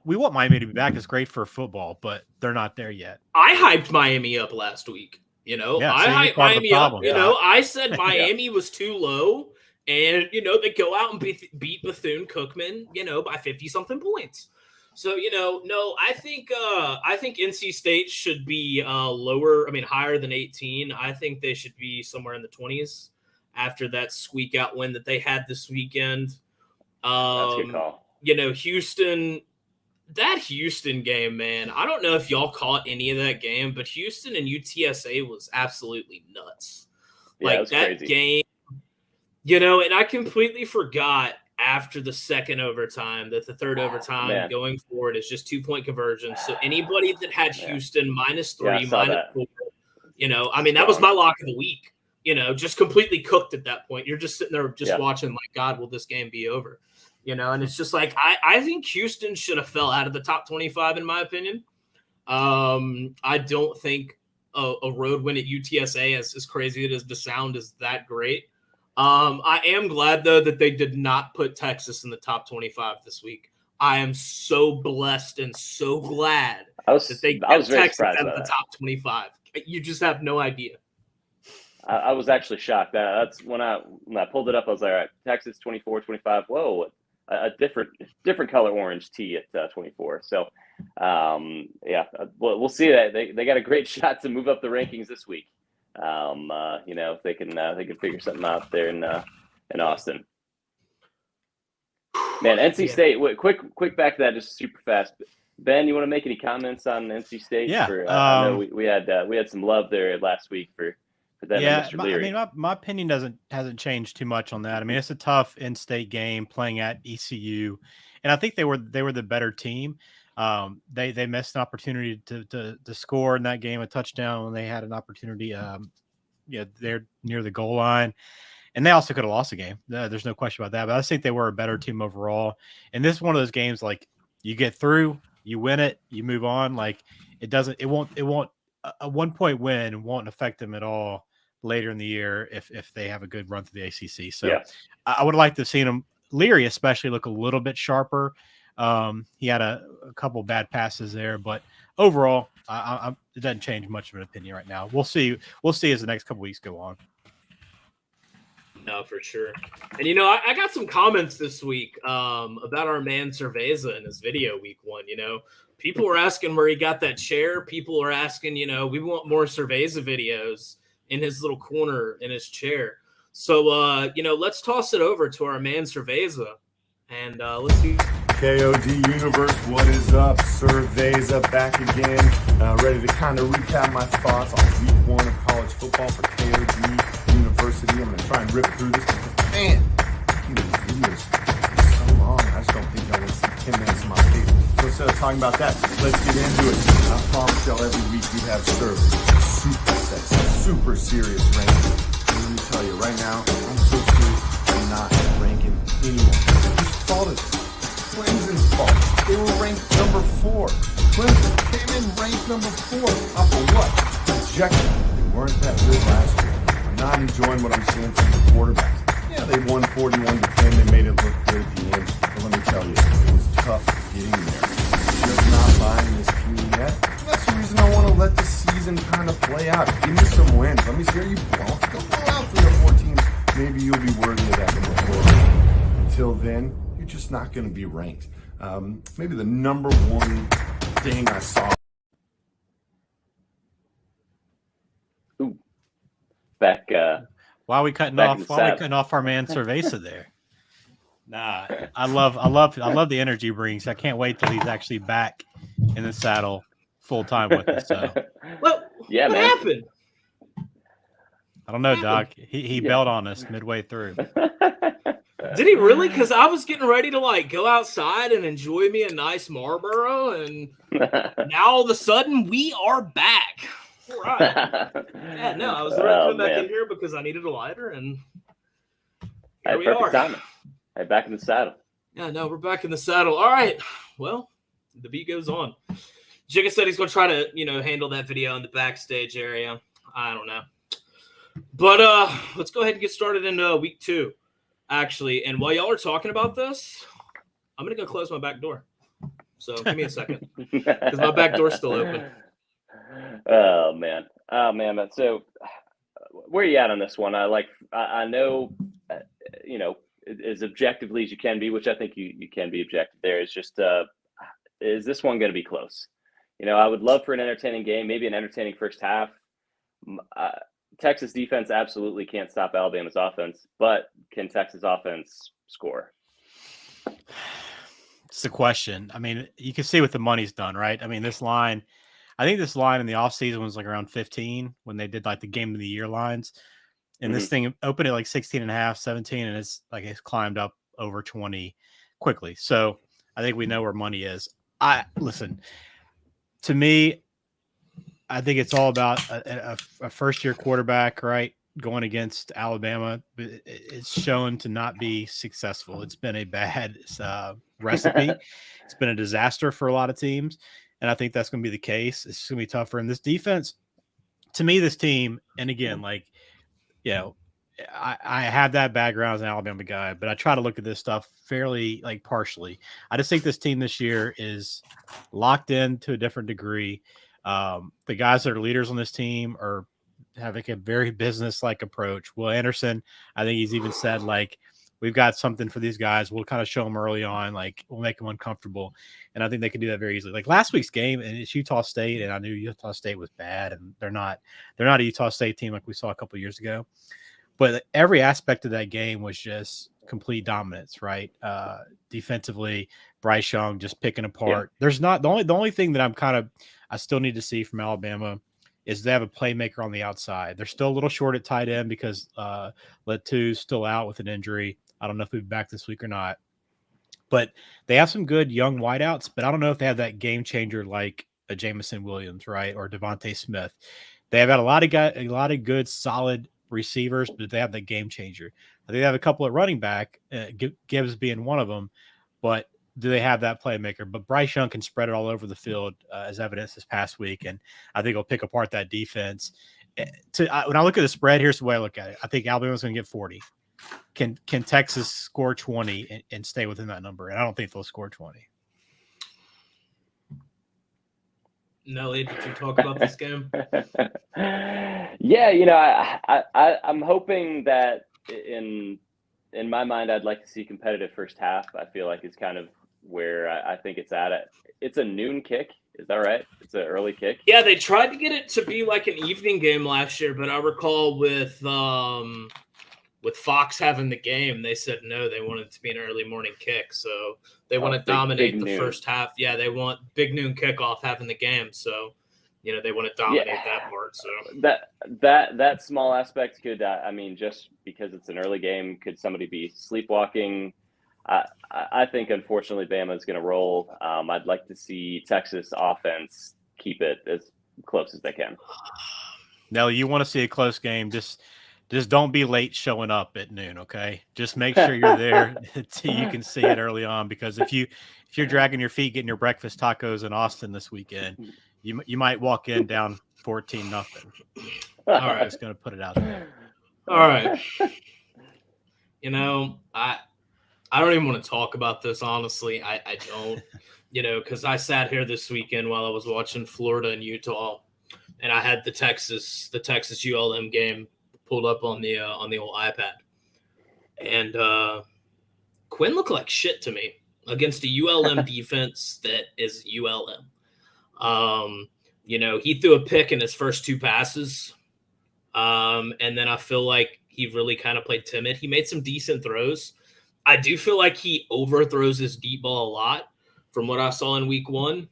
we want Miami to be back. It's great for football, but they're not there yet. I hyped Miami up last week. I hyped Miami up. I said Miami was too low, and they go out and beat Bethune-Cookman, by 50-something points. So no, I think NC State should be lower. Higher than 18. I think they should be somewhere in the 20s after that squeak out win that they had this weekend. That's a good call. Houston, that Houston game, man. I don't know if y'all caught any of that game, but Houston and UTSA was absolutely nuts. That crazy game, and I completely forgot after the second overtime that the third overtime going forward is just 2-point conversion. So anybody that had Houston -3, -4, that was my lock of the week. Just completely cooked at that point. You're just sitting there watching like, God, will this game be over? And it's just like, I think Houston should have fell out of the top 25 in my opinion. I don't think a road win at UTSA, as crazy as the sound is, that great. I am glad though that they did not put Texas in the top 25 this week. I am so blessed and so glad that they kept Texas out of the top 25. You just have no idea. I was actually shocked. That's when I pulled it up. I was like, all right, Texas 24, 25. Whoa, a different color orange tee at 24. So, yeah, we'll see that they got a great shot to move up the rankings this week. If they can figure something out there in Austin. Man, NC State. Quick back to that, just super fast. Ben, you want to make any comments on NC State? Yeah, I know we had some love there last week for them. Yeah, and Mr. Leary. my opinion hasn't changed too much on that. I mean, it's a tough in-state game playing at ECU, and I think they were the better team. They missed an opportunity to score in that game, a touchdown, when they had an opportunity. They're near the goal line, and they also could have lost the game. There's no question about that. But I think they were a better team overall. And this is one of those games, like, you get through, you win it, you move on. Like, it won't a 1-point win won't affect them at all later in the year if they have a good run through the ACC. So yeah. I would like to see him, Leary especially, look a little bit sharper. He had a couple bad passes there, but overall, it doesn't change much of an opinion right now. We'll see as the next couple weeks go on. No, for sure. And, I got some comments this week about our man Veza in his video week 1. People were asking where he got that chair. People were asking, we want more Veza videos in his little corner in his chair. So, let's toss it over to our man Veza, and let's see. KOD Universe, what is up? Veza back again, ready to kind of recap my thoughts on week 1 of college football for KOD University. I'm going to try and rip through this because, man, these videos are so long. I just don't think I want to see 10 minutes of my face. So instead of talking about that, let's get into it. I promise y'all every week we have super sexy, super serious ranking. And let me tell you, right now, I'm so serious, I'm not ranking anyone. Whose fault is it? Clemson's fault. They were ranked number 4. Clemson came in ranked number 4. Off of what? Projection. They weren't that good last year. I'm not enjoying what I'm seeing from the quarterbacks. Yeah, they won 41-10. They made it look good at the end. But let me tell you, it was tough getting there. Just not buying this team yet. And that's the reason I want to let the season kind of play out. Give me some wins. Let me see how you blow. Go blow out 3 or 4 teams. Maybe you'll be worthy of that number 4. Until then, just not going to be ranked. Maybe the number one thing I saw. Ooh, back. Why are we cutting off? Why are we cutting off our man Veza there? Nah, I love the energy he brings. I can't wait till he's actually back in the saddle full time with us. So, what happened? I don't know, Doc. He bailed on us midway through. Did he really? Because I was getting ready to go outside and enjoy me a nice Marlboro, and now all of a sudden we are back. All right. Yeah, no, I was ready to come back in here because I needed a lighter, and here we are. Timing. Hey, back in the saddle. Yeah, no, we're back in the saddle. All right. Well, the beat goes on. Jigga said he's going to try to, handle that video in the backstage area. I don't know. But let's go ahead and get started in week 2. Actually, and while y'all are talking about this, I'm going to go close my back door. So give me a second because my back door's still open. Oh, man. So where are you at on this one? I know, as objectively as you can be, which I think you can be objective there. Is just, is this one going to be close? I would love for an entertaining game, maybe an entertaining first half. Texas defense absolutely can't stop Alabama's offense, but can Texas offense score? It's the question. I mean, you can see what the money's done, right? I mean, I think this line in the offseason was around 15 when they did the game of the year lines. And this thing opened at 16 and a half, 17, and it's climbed up over 20 quickly. So I think we know where money is. Listen, to me, I think it's all about a first-year quarterback, right, going against Alabama. It's shown to not be successful. It's been a bad recipe. It's been a disaster for a lot of teams, and I think that's going to be the case. It's going to be tougher. And this defense, to me, this team, and again, I have that background as an Alabama guy, but I try to look at this stuff fairly like partially. I just think this team this year is locked in to a different degree. The guys that are leaders on this team are having a very business-like approach. Will Anderson, I think he's even said like, we've got something for these guys. We'll kind of show them early on, like we'll make them uncomfortable. And I think they can do that very easily. Like last week's game, and it's Utah State, and I knew Utah State was bad, and they're not a Utah State team like we saw a couple of years ago. But every aspect of that game was just complete dominance, right? Defensively, Bryce Young just picking apart. Yeah. There's not the only thing that I still need to see from Alabama is they have a playmaker on the outside. They're still a little short at tight end because Letu's still out with an injury. I don't know if he'll be back this week or not. But they have some good young wideouts, but I don't know if they have that game changer like a Jamison Williams, right, or Devontae Smith. They have got a lot of good, solid receivers, but they have that game changer. I think they have a couple at running back, Gibbs being one of them, but do they have that playmaker? But Bryce Young can spread it all over the field, as evidenced this past week, and I think he'll pick apart that defense. When I look at the spread, here's the way I look at it. I think Alabama's going to get 40. Can Texas score 20 and stay within that number? And I don't think they'll score 20. Nelly, did you talk about this game? Yeah, I'm hoping that in my mind, I'd like to see competitive first half. I feel like it's kind of where I think it's at. It's a noon kick. Is that right? It's an early kick. Yeah, they tried to get it to be like an evening game last year, but I recall with Fox having the game, they said no, they wanted it to be an early morning kick. So they want to dominate the first half. Yeah, they want big noon kickoff having the game. So, they want to dominate that part. So that small aspect could, just because it's an early game, could somebody be sleepwalking? I think, unfortunately, Bama is going to roll. I'd like to see Texas offense keep it as close as they can. Nelly, you want to see a close game, just don't be late showing up at noon, okay? Just make sure you're there so you can see it early on, because if you're dragging your feet getting your breakfast tacos in Austin this weekend, you might walk in down 14-0. All right, just going to put it out there. All right. I don't even want to talk about this, honestly. I don't, because I sat here this weekend while I was watching Florida and Utah, and I had the Texas ULM game pulled up on the old iPad, and Quinn looked like shit to me against a ULM defense that is ULM. He threw a pick in his first two passes, and then I feel like he really kind of played timid. He made some decent throws. I do feel like he overthrows his deep ball a lot from what I saw in week one.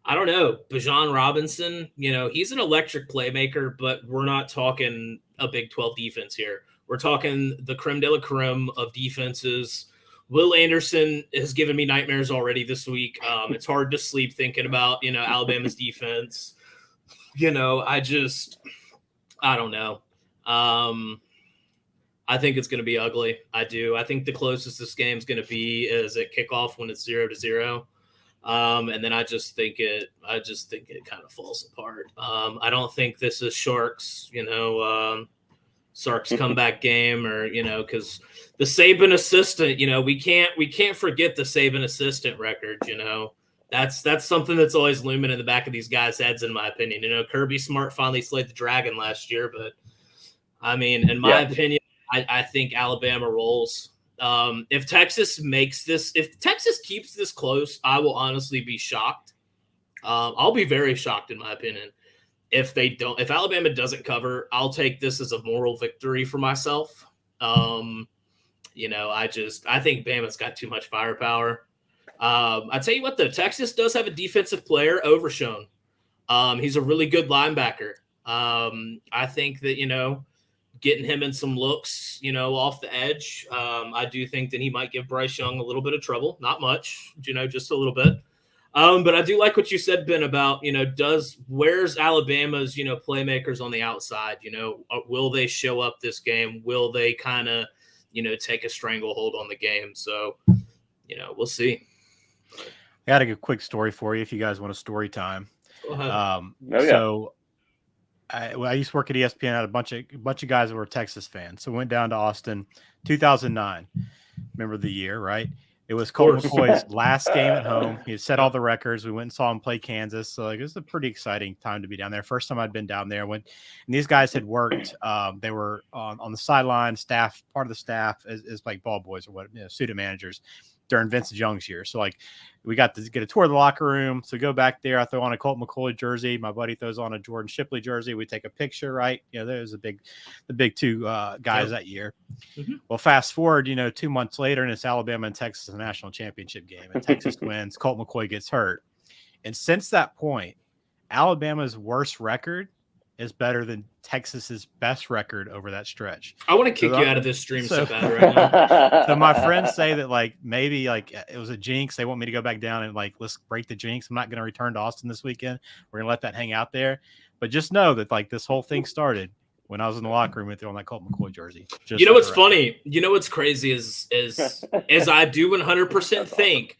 I don't know. Bijan Robinson, he's an electric playmaker, but we're not talking a Big 12 defense here. We're talking the creme de la creme of defenses. Will Anderson has given me nightmares already this week. It's hard to sleep thinking about, Alabama's defense. I don't know. I think it's going to be ugly. I do. I think the closest this game is going to be is at kickoff when it's 0-0. And then I just think it kind of falls apart. I don't think this is Sharks, Sark's comeback game, or, because the Saban assistant, we can't forget the Saban assistant record, that's something that's always looming in the back of these guys' heads, in my opinion. Kirby Smart finally slayed the dragon last year, but in my opinion, I think Alabama rolls. If Texas keeps this close, I will honestly be shocked. I'll be very shocked, in my opinion. If Alabama doesn't cover, I'll take this as a moral victory for myself. I think Bama's got too much firepower. I tell you what, though, Texas does have a defensive player, Overshown. He's a really good linebacker. I think that, getting him in some looks, off the edge. I do think that he might give Bryce Young a little bit of trouble. Not much, just a little bit. But I do like what you said, Ben, about, where's Alabama's, playmakers on the outside? Will they show up this game? Will they kind of, take a stranglehold on the game? So, we'll see. I got a quick story for you if you guys want a story time. Go ahead. So I used to work at ESPN. I had a bunch of guys that were Texas fans. So went down to Austin, 2009. Remember the year, right? It was Colt McCoy's last game at home. He had set all the records. We went and saw him play Kansas. So like, it was a pretty exciting time to be down there. First time I'd been down there. And these guys had worked. They were on the sideline, part of the staff as like ball boys or what, student managers during Vincent Young's year. So like we got to get a tour of the locker room. So go back there. I throw on a Colt McCoy jersey. My buddy throws on a Jordan Shipley jersey. We take a picture, right? There's the big two guys that year. Mm-hmm. Well, fast forward, 2 months later, and it's Alabama and Texas national championship game, and Texas wins. Colt McCoy gets hurt, and since that point, Alabama's worst record is better than Texas's best record over that stretch. I want to kick you out of this stream so bad right now. So my friends say that like maybe like it was a jinx. They want me to go back down and like let's break the jinx. I'm not going to return to Austin this weekend. We're going to let that hang out there. But just know that like this whole thing started when I was in the locker room with on that Colt McCoy jersey. You know what's funny? You know what's crazy is I do 100% think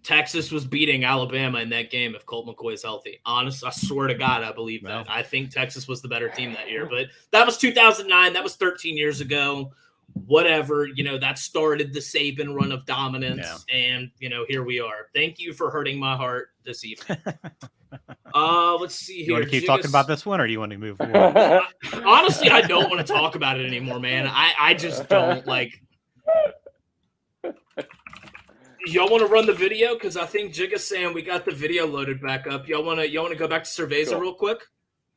Texas was beating Alabama in that game if Colt McCoy is healthy. Honest, I swear to God, I believe that. I think Texas was the better team that year. But that was 2009. That was 13 years ago. Whatever, that started the Saban run of dominance. Yeah. And, here we are. Thank you for hurting my heart this evening. Let's see here. You want to keep talking about this one, or do you want to move forward? Honestly, I don't want to talk about it anymore, man. I just don't like. Y'all want to run the video? Because I think Jigga's saying we got the video loaded back up. Y'all want to go back to Cerveza real quick?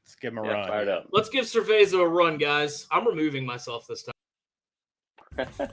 Let's give him a run. Fired up. Let's give Cerveza a run, guys. I'm removing myself this time.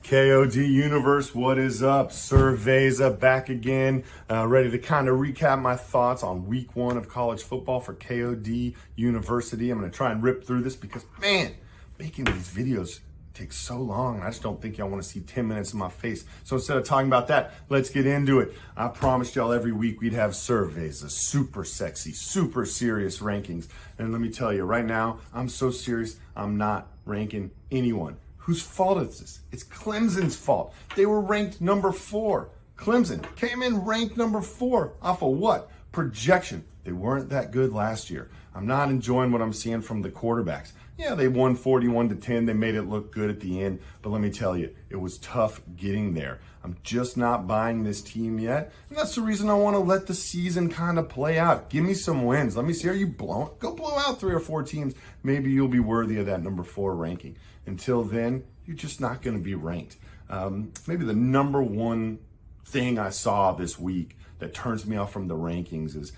KOD Universe, what is up? Cerveza back again, ready to kind of recap my thoughts on week 1 of college football for KOD University. I'm going to try and rip through this because, man, making these videos takes so long, and I just don't think y'all want to see 10 minutes of my face. So instead of talking about that, let's get into it. I promised y'all every week we'd have surveys, super sexy, super serious rankings. And let me tell you, right now, I'm so serious, I'm not ranking anyone. Whose fault is this? It's Clemson's fault. They were ranked number 4. Clemson came in ranked number 4 off of what? Projection. They weren't that good last year. I'm not enjoying what I'm seeing from the quarterbacks. Yeah, they won 41-10. They made it look good at the end. But let me tell you, it was tough getting there. I'm just not buying this team yet. And that's the reason I want to let the season kind of play out. Give me some wins. Let me see, are you blowing? Go blow out 3 or 4 teams. Maybe you'll be worthy of that number 4 ranking. Until then, you're just not going to be ranked. Maybe the number one thing I saw this week that turns me off from the rankings is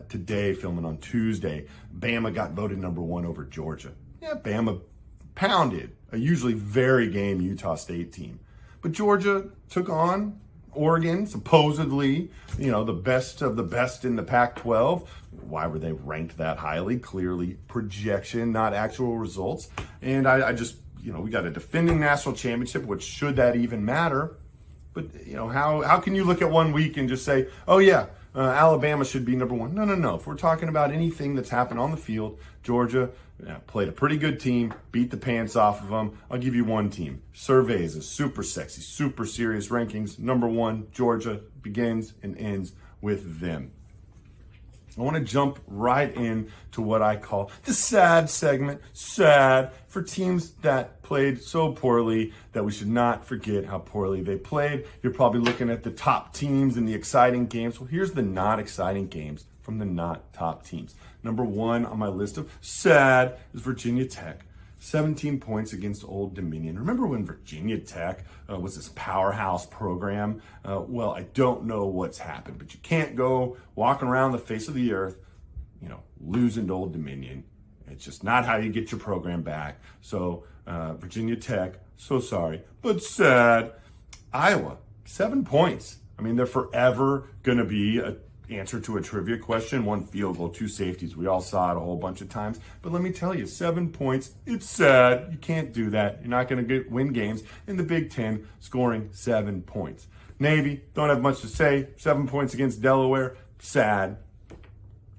today, filming on Tuesday, Bama got voted number 1 over Georgia. Yeah, Bama pounded a usually very game Utah State team. But Georgia took on Oregon, supposedly, the best of the best in the Pac-12. Why were they ranked that highly? Clearly projection, not actual results. And I just, we got a defending national championship, which should that even matter? But, how can you look at 1 week and just say, oh, yeah, Alabama should be number 1? No. If we're talking about anything that's happened on the field, Georgia played a pretty good team, beat the pants off of them. I'll give you one team. Surveys is super sexy, super serious rankings. Number 1, Georgia, begins and ends with them. I want to jump right in to what I call the sad segment. Sad for teams that played so poorly that we should not forget how poorly they played. You're probably looking at the top teams and the exciting games. Well, here's the not exciting games from the not top teams. Number 1 on my list of sad is Virginia Tech. 17 points against Old Dominion. Remember when Virginia Tech was this powerhouse program? Well, I don't know what's happened, but you can't go walking around the face of the earth, losing to Old Dominion. It's just not how you get your program back. So Virginia Tech, so sorry, but sad. Iowa, 7 points. I mean, they're forever going to be a answer to a trivia question, 1 field goal, 2 safeties. We all saw it a whole bunch of times. But let me tell you, 7 points, it's sad. You can't do that. You're not going to win games in the Big Ten scoring 7 points. Navy, don't have much to say. 7 points against Delaware, sad.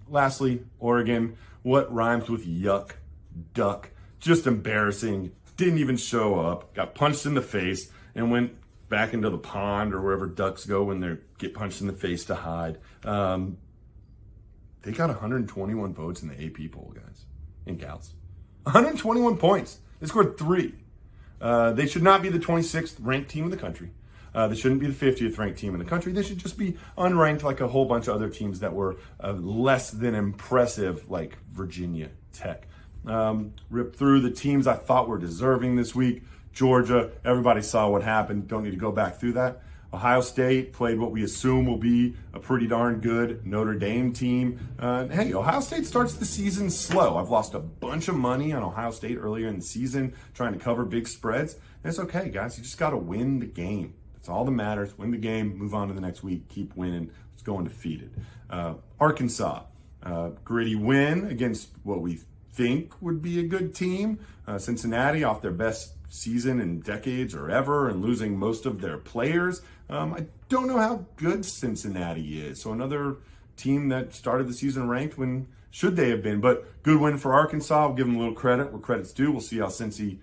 Lastly, Oregon, what rhymes with yuck? Duck. Just embarrassing. Didn't even show up. Got punched in the face and went back into the pond or wherever ducks go when they get punched in the face to hide. They got 121 votes in the AP poll, guys. and gals. 121 points. They scored 3. They should not be the 26th ranked team in the country. They shouldn't be the 50th ranked team in the country. They should just be unranked like a whole bunch of other teams that were less than impressive, like Virginia Tech. Rip through the teams I thought were deserving this week. Georgia, everybody saw what happened. Don't need to go back through that. Ohio State played what we assume will be a pretty darn good Notre Dame team. Hey, Ohio State starts the season slow. I've lost a bunch of money on Ohio State earlier in the season trying to cover big spreads. And it's okay, guys. You just got to win the game. That's all that matters. Win the game, move on to the next week, keep winning. Let's go undefeated. Arkansas, gritty win against what we think would be a good team. Cincinnati off their best season in decades or ever and losing most of their players. I don't know how good Cincinnati is. So another team that started the season ranked when should they have been, but good win for Arkansas. I'll give them a little credit where credit's due. We'll see how Cincy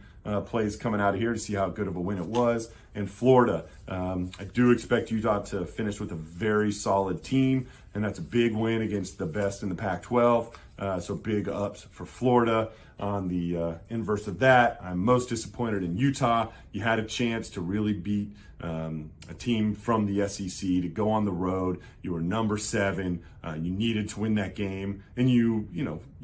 plays coming out of here to see how good of a win it was. And Florida, I do expect Utah to finish with a very solid team, and that's a big win against the best in the Pac-12. So big ups for Florida. On the inverse of that, I'm most disappointed in Utah. You had a chance to really beat a team from the SEC, to go on the road. You were number 7. You needed to win that game, and you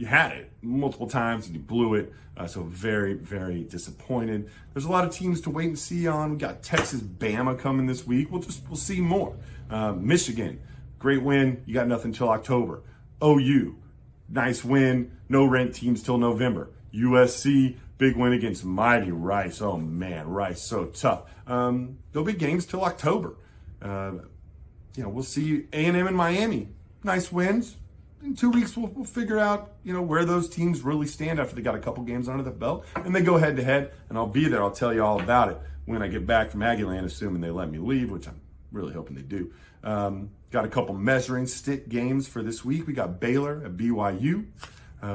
had it multiple times and you blew it. So very, very disappointed. There's a lot of teams to wait and see on. We got Texas, Bama coming this week. We'll see more. Michigan, great win. You got nothing till October. OU, nice win. No ranked teams till November. USC, big win against mighty Rice. Oh man, Rice so tough. There'll be games till October. We'll see A&M and Miami. Nice wins. In 2 weeks, we'll figure out, where those teams really stand after they got a couple games under the belt, and they go head to head. And I'll be there. I'll tell you all about it when I get back from Aggieland, assuming they let me leave, which I'm really hoping they do. Got a couple measuring stick games for this week. We got Baylor at BYU.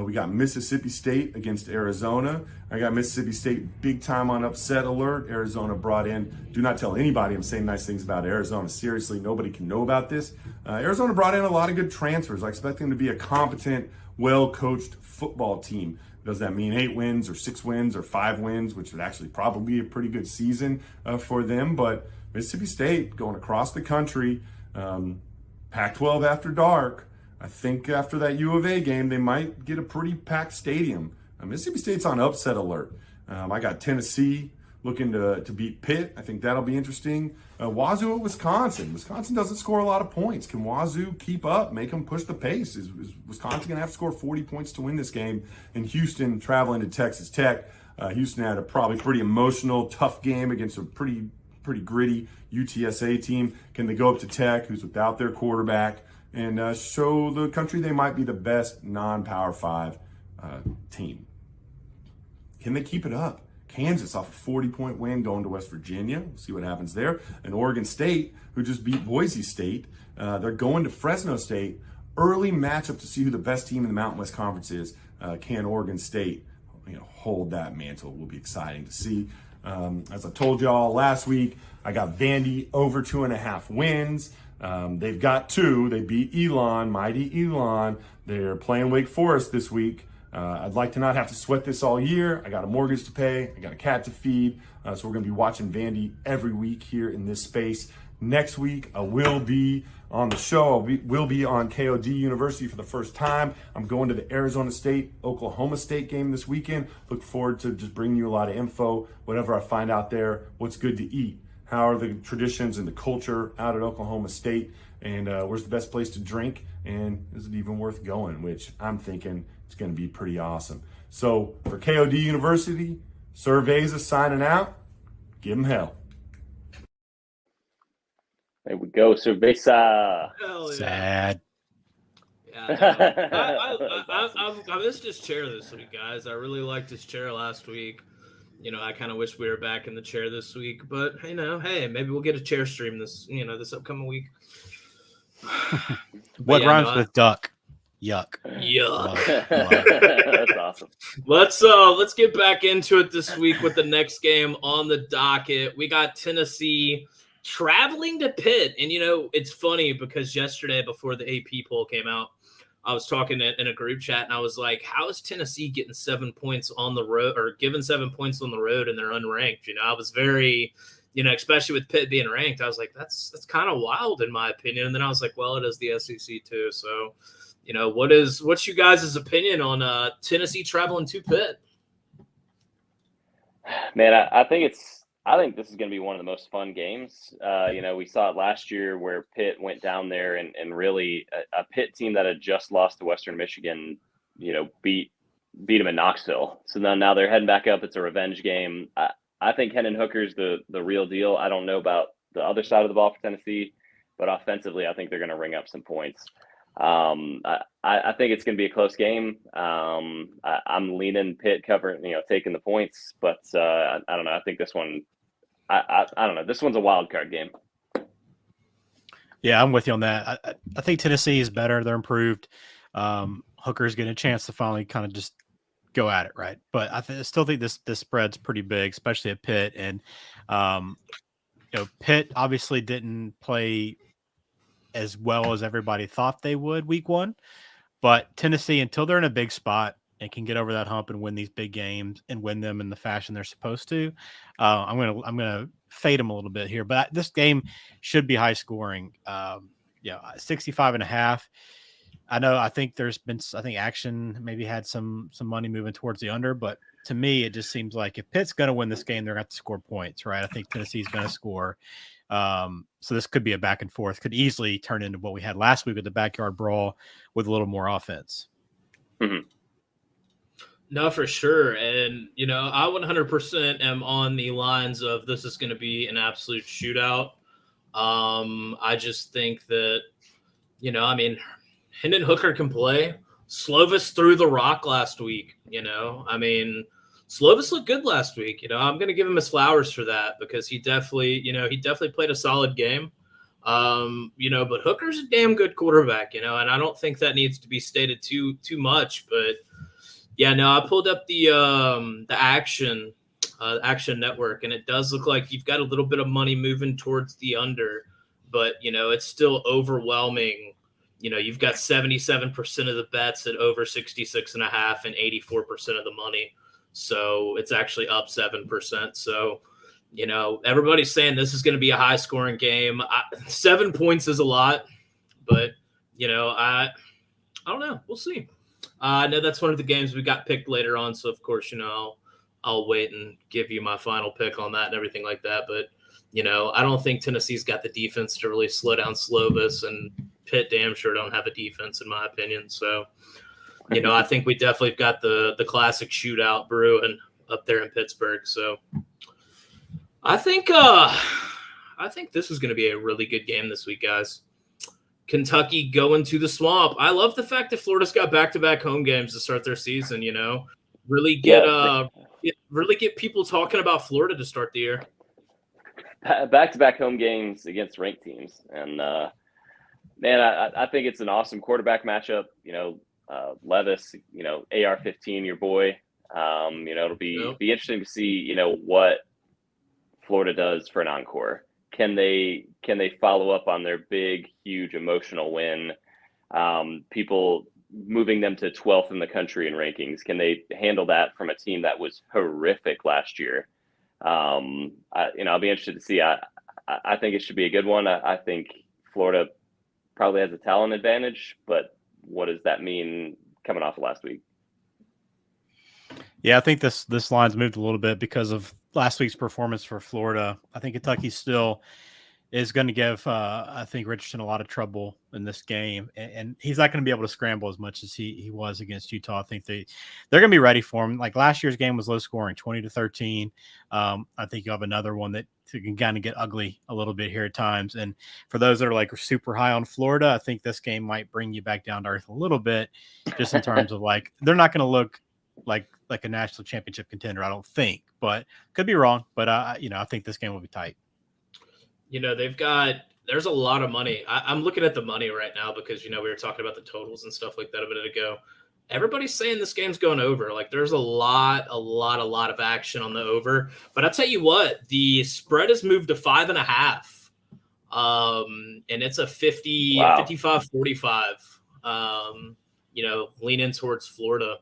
We got Mississippi State against Arizona. I got Mississippi State big time on upset alert. Arizona brought in, do not tell anybody I'm saying nice things about Arizona. Seriously, nobody can know about this. Arizona brought in a lot of good transfers. I expect them to be a competent, well-coached football team. Does that mean 8 wins or 6 wins or 5 wins, which would actually probably be a pretty good season for them? But Mississippi State going across the country, Pac-12 after dark. I think after that U of A game, they might get a pretty packed stadium. Mississippi State's on upset alert. I got Tennessee looking to beat Pitt. I think that'll be interesting. Wazoo at Wisconsin. Wisconsin doesn't score a lot of points. Can Wazoo keep up, make them push the pace? Is Wisconsin going to have to score 40 points to win this game? And Houston traveling to Texas Tech. Houston had a probably pretty emotional, tough game against a pretty gritty UTSA team. Can they go up to Tech, who's without their quarterback, and show the country they might be the best non-Power 5 team? Can they keep it up? Kansas off a 40-point win going to West Virginia. We'll see what happens there. And Oregon State, who just beat Boise State, they're going to Fresno State. Early matchup to see who the best team in the Mountain West Conference is. Can Oregon State hold that mantle? Will be exciting to see. As I told y'all last week, I got Vandy over 2.5 wins. They've got 2. They beat Elon, mighty Elon. They're playing Wake Forest this week. I'd like to not have to sweat this all year. I got a mortgage to pay. I got a cat to feed. So we're going to be watching Vandy every week here in this space. Next week, I will be on the show. Will be on KOD University for the first time. I'm going to the Arizona State, Oklahoma State game this weekend. Look forward to just bringing you a lot of info, whatever I find out there, what's good to eat. How are the traditions and the culture out at Oklahoma State? And where's the best place to drink? And is it even worth going? Which I'm thinking it's going to be pretty awesome. So for KOD University, Sir Veza signing out. Give him hell. There we go, Sir Veza. Hell yeah. Sad. Yeah, I missed his chair this week, guys. I really liked his chair last week. I kind of wish we were back in the chair this week, but hey, maybe we'll get a chair stream this upcoming week. What rhymes with duck? Yuck. Yuck. That's awesome. Let's get back into it this week with the next game on the docket. We got Tennessee traveling to Pitt, and it's funny because yesterday before the AP poll came out, I was talking in a group chat, and I was like, how is Tennessee getting 7 points on the road, or given 7 points on the road, and they're unranked? I was very, especially with Pitt being ranked, I was like, that's kind of wild in my opinion. And then I was like, well, it is the SEC too. So, what's you guys' opinion on Tennessee traveling to Pitt? Man, I think this is going to be one of the most fun games. We saw it last year where Pitt went down there and really a Pitt team that had just lost to Western Michigan, beat them in Knoxville. So now they're heading back up. It's a revenge game. I think Hendon Hooker's the real deal. I don't know about the other side of the ball for Tennessee, but offensively, I think they're going to ring up some points. I think it's going to be a close game. I'm leaning Pitt covering, taking the points, but I don't know. I think this one, I don't know. This one's a wild card game. Yeah, I'm with you on that. I think Tennessee is better. They're improved. Hooker's getting a chance to finally kind of just go at it, right? But I still think this spread's pretty big, especially at Pitt. And Pitt obviously didn't play as well as everybody thought they would week one, but Tennessee, until they're in a big spot and can get over that hump and win these big games and win them in the fashion they're supposed to, I'm gonna fade them a little bit here. But this game should be high scoring. 65.5. I think Action maybe had some money moving towards the under, but to me, it just seems like if Pitt's going to win this game, they're going to have to score points, right? I think Tennessee's going to score. So this could be a back and forth, could easily turn into what we had last week with the backyard brawl with a little more offense. Mm-hmm. No, for sure. And, I 100% am on the lines of this is going to be an absolute shootout. I just think that, Hendon Hooker can play. Slovis threw the rock last week, Slovis looked good last week. I'm going to give him his flowers for that because he definitely played a solid game. But Hooker's a damn good quarterback, and I don't think that needs to be stated too much. But yeah, no, I pulled up the Action Network, and it does look like you've got a little bit of money moving towards the under, but it's still overwhelming. You've got 77% of the bets at over 66.5 and 84% of the money. So it's actually up 7%. So, everybody's saying this is going to be a high scoring game. 7 points is a lot, but, I don't know. We'll see. I know that's one of the games we got picked later on. So, of course, I'll wait and give you my final pick on that and everything like that. But, I don't think Tennessee's got the defense to really slow down Slovis, and Pitt damn sure don't have a defense, in my opinion. So, I think we definitely got the classic shootout brewing up there in Pittsburgh. So I think this is going to be a really good game this week, guys. Kentucky going to the Swamp. I love the fact that Florida's got back-to-back home games to start their season, really get people talking about Florida to start the year. Back-to-back home games against ranked teams. And, man, I think it's an awesome quarterback matchup. Levis, AR-15, your boy. It'll be interesting to see, what Florida does for an encore. Can they follow up on their big, huge emotional win? People moving them to 12th in the country in rankings. Can they handle that from a team that was horrific last year? I'll be interested to see. I think it should be a good one. I think Florida probably has a talent advantage, but what does that mean coming off of last week? Yeah, I think this line's moved a little bit because of last week's performance for Florida. I think Kentucky still is going to give, I think, Richardson a lot of trouble in this game, and he's not going to be able to scramble as much as he was against Utah. I think they're going to be ready for him. Like last year's game was low scoring, 20-13. I think you have another one that can kind of get ugly a little bit here at times. And for those that are like super high on Florida, I think this game might bring you back down to earth a little bit, just in terms of like they're not going to look like a national championship contender, I don't think, but could be wrong. But I think this game will be tight. There's a lot of money. I'm looking at the money right now because, we were talking about the totals and stuff like that a minute ago. Everybody's saying this game's going over. Like there's a lot of action on the over, but I'll tell you what, the spread has moved to 5.5. And it's a 55-45. lean in towards Florida.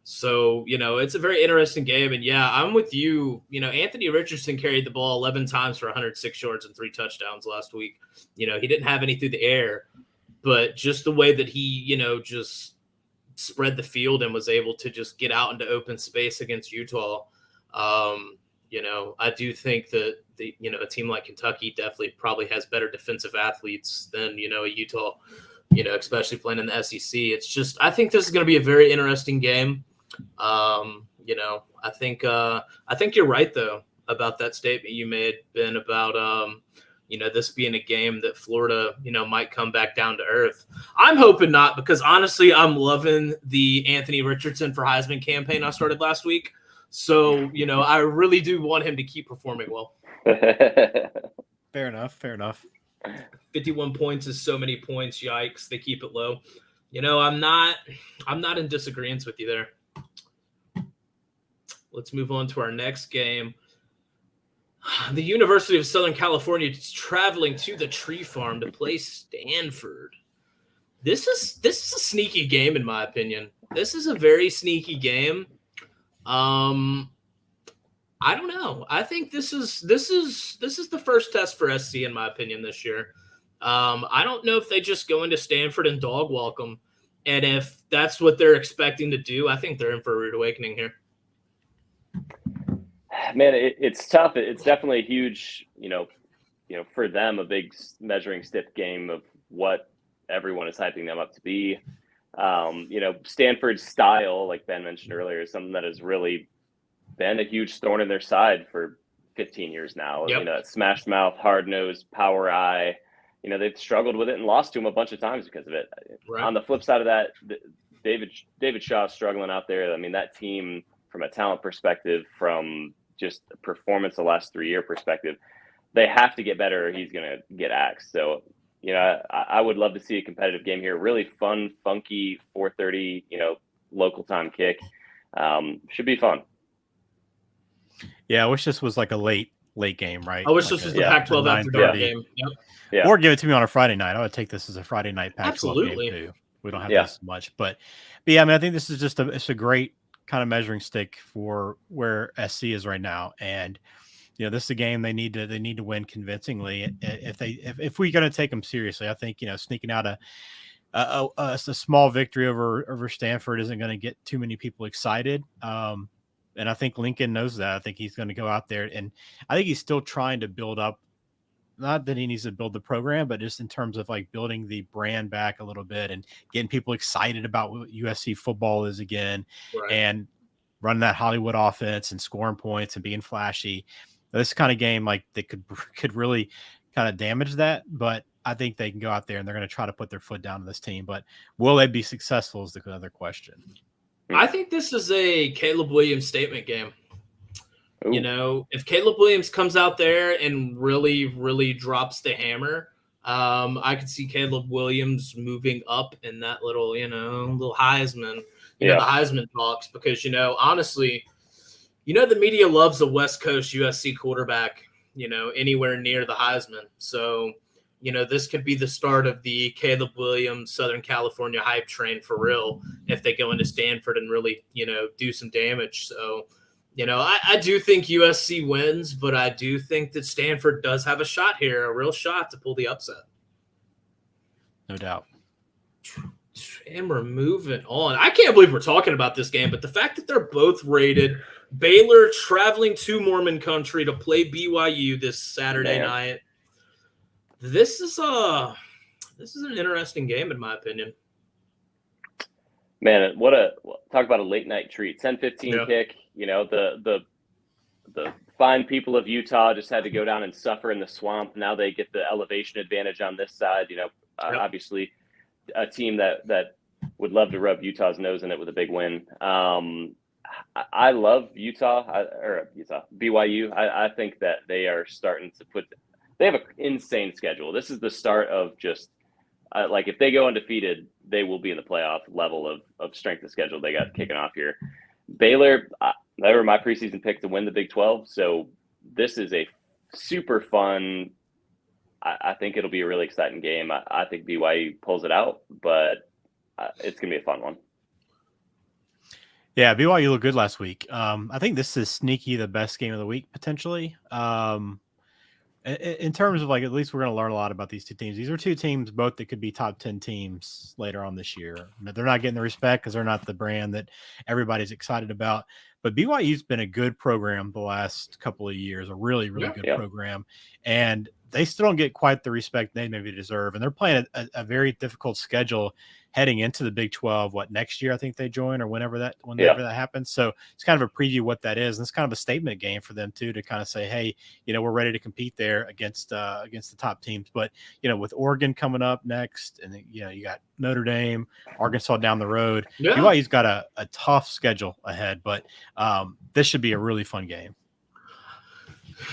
So, it's a very interesting game. And yeah, I'm with you. Anthony Richardson carried the ball 11 times for 106 yards and 3 touchdowns last week. He didn't have any through the air, but just the way that he, just spread the field and was able to just get out into open space against Utah. I do think that a team like Kentucky definitely probably has better defensive athletes than, a Utah, especially playing in the SEC. It's just, I think this is going to be a very interesting game. I think you're right though about that statement you made, Ben, about this being a game that Florida, might come back down to earth. I'm hoping not, because honestly, I'm loving the Anthony Richardson for Heisman campaign I started last week. So, I really do want him to keep performing well. Fair enough. 51 points is so many points. Yikes. They keep it low. I'm not in disagreement with you there. Let's move on to our next game. The University of Southern California is traveling to the Tree Farm to play Stanford. This is a sneaky game, in my opinion. This is a very sneaky game. I don't know. I think this is the first test for SC, in my opinion, this year. I don't know if they just go into Stanford and dog walk them, and if that's what they're expecting to do, I think they're in for a rude awakening here. Man, it's tough. It's definitely a huge, for them, a big measuring stick game of what everyone is hyping them up to be. Stanford's style, like Ben mentioned earlier, is something that has really been a huge thorn in their side for 15 years now. Yep. Smash mouth, hard nose, power eye. They've struggled with it and lost to him a bunch of times because of it. Right. On the flip side of that, David Shaw's struggling out there. I mean, that team, from a talent perspective, from just performance the last 3-year perspective, they have to get better or he's going to get axed. So, I would love to see a competitive game here. Really fun, funky 4:30, local time kick. Should be fun. Yeah, I wish this was like a late game, right? I wish this was the Pac-12 afternoon game. Yep. Yeah. Or give it to me on a Friday night. I would take this as a Friday night Pac-12 Absolutely. game too. We don't have this much, but yeah, I mean, I think this is just it's a great kind of measuring stick for where SC is right now, and this is a game they need to win convincingly. If we're going to take them seriously, I think sneaking out a small victory over Stanford isn't going to get too many people excited. And I think Lincoln knows that. I think he's going to go out there, and I think he's still trying to build up. Not that he needs to build the program, but just in terms of like building the brand back a little bit and getting people excited about what USC football is again, Right. and running that Hollywood offense and scoring points and being flashy. This kind of game, like, they could really kind of damage that, but I think they can go out there and they're going to try to put their foot down to this team. But will they be successful is the other question. I think this is a Caleb Williams statement game. Ooh. If Caleb Williams comes out there and really, really drops the hammer, I could see Caleb Williams moving up in that little Heisman, the Heisman talks, because, honestly, the media loves a West Coast USC quarterback, anywhere near the Heisman. So, this could be the start of the Caleb Williams Southern California hype train for real if they go into Stanford and really, do some damage. So, I do think USC wins, but I do think that Stanford does have a shot here, a real shot to pull the upset. No doubt. And we're moving on. I can't believe we're talking about this game, but the fact that they're both rated, Baylor traveling to Mormon country to play BYU this Saturday night. This is an interesting game, in my opinion. Man, talk about a late night treat. 10-15 kick. The fine people of Utah just had to go down and suffer in the swamp. Now they get the elevation advantage on this side. Obviously a team that would love to rub Utah's nose in it with a big win. I love BYU. I think that they are starting to they have an insane schedule. This is the start of just if they go undefeated, they will be in the playoff level of strength of schedule they got kicking off here. Baylor, they were my preseason pick to win the Big 12. So this is a super fun. I think it'll be a really exciting game. I think BYU pulls it out, but it's gonna be a fun one. Yeah, BYU looked good last week. I think this is sneaky the best game of the week potentially. In terms of like, at least we're going to learn a lot about these two teams. These are two teams both that could be top 10 teams later on this year. They're not getting the respect because they're not the brand that everybody's excited about. But BYU's been a good program the last couple of years, a really, really good program. And they still don't get quite the respect they maybe deserve. And they're playing a very difficult schedule heading into the Big 12, next year I think they join, or whenever that happens. So it's kind of a preview what that is. And it's kind of a statement game for them too, to kind of say, hey, we're ready to compete there against the top teams. But, with Oregon coming up next, and then, you got Notre Dame, Arkansas down the road. Yeah. BYU's got a tough schedule ahead, but this should be a really fun game.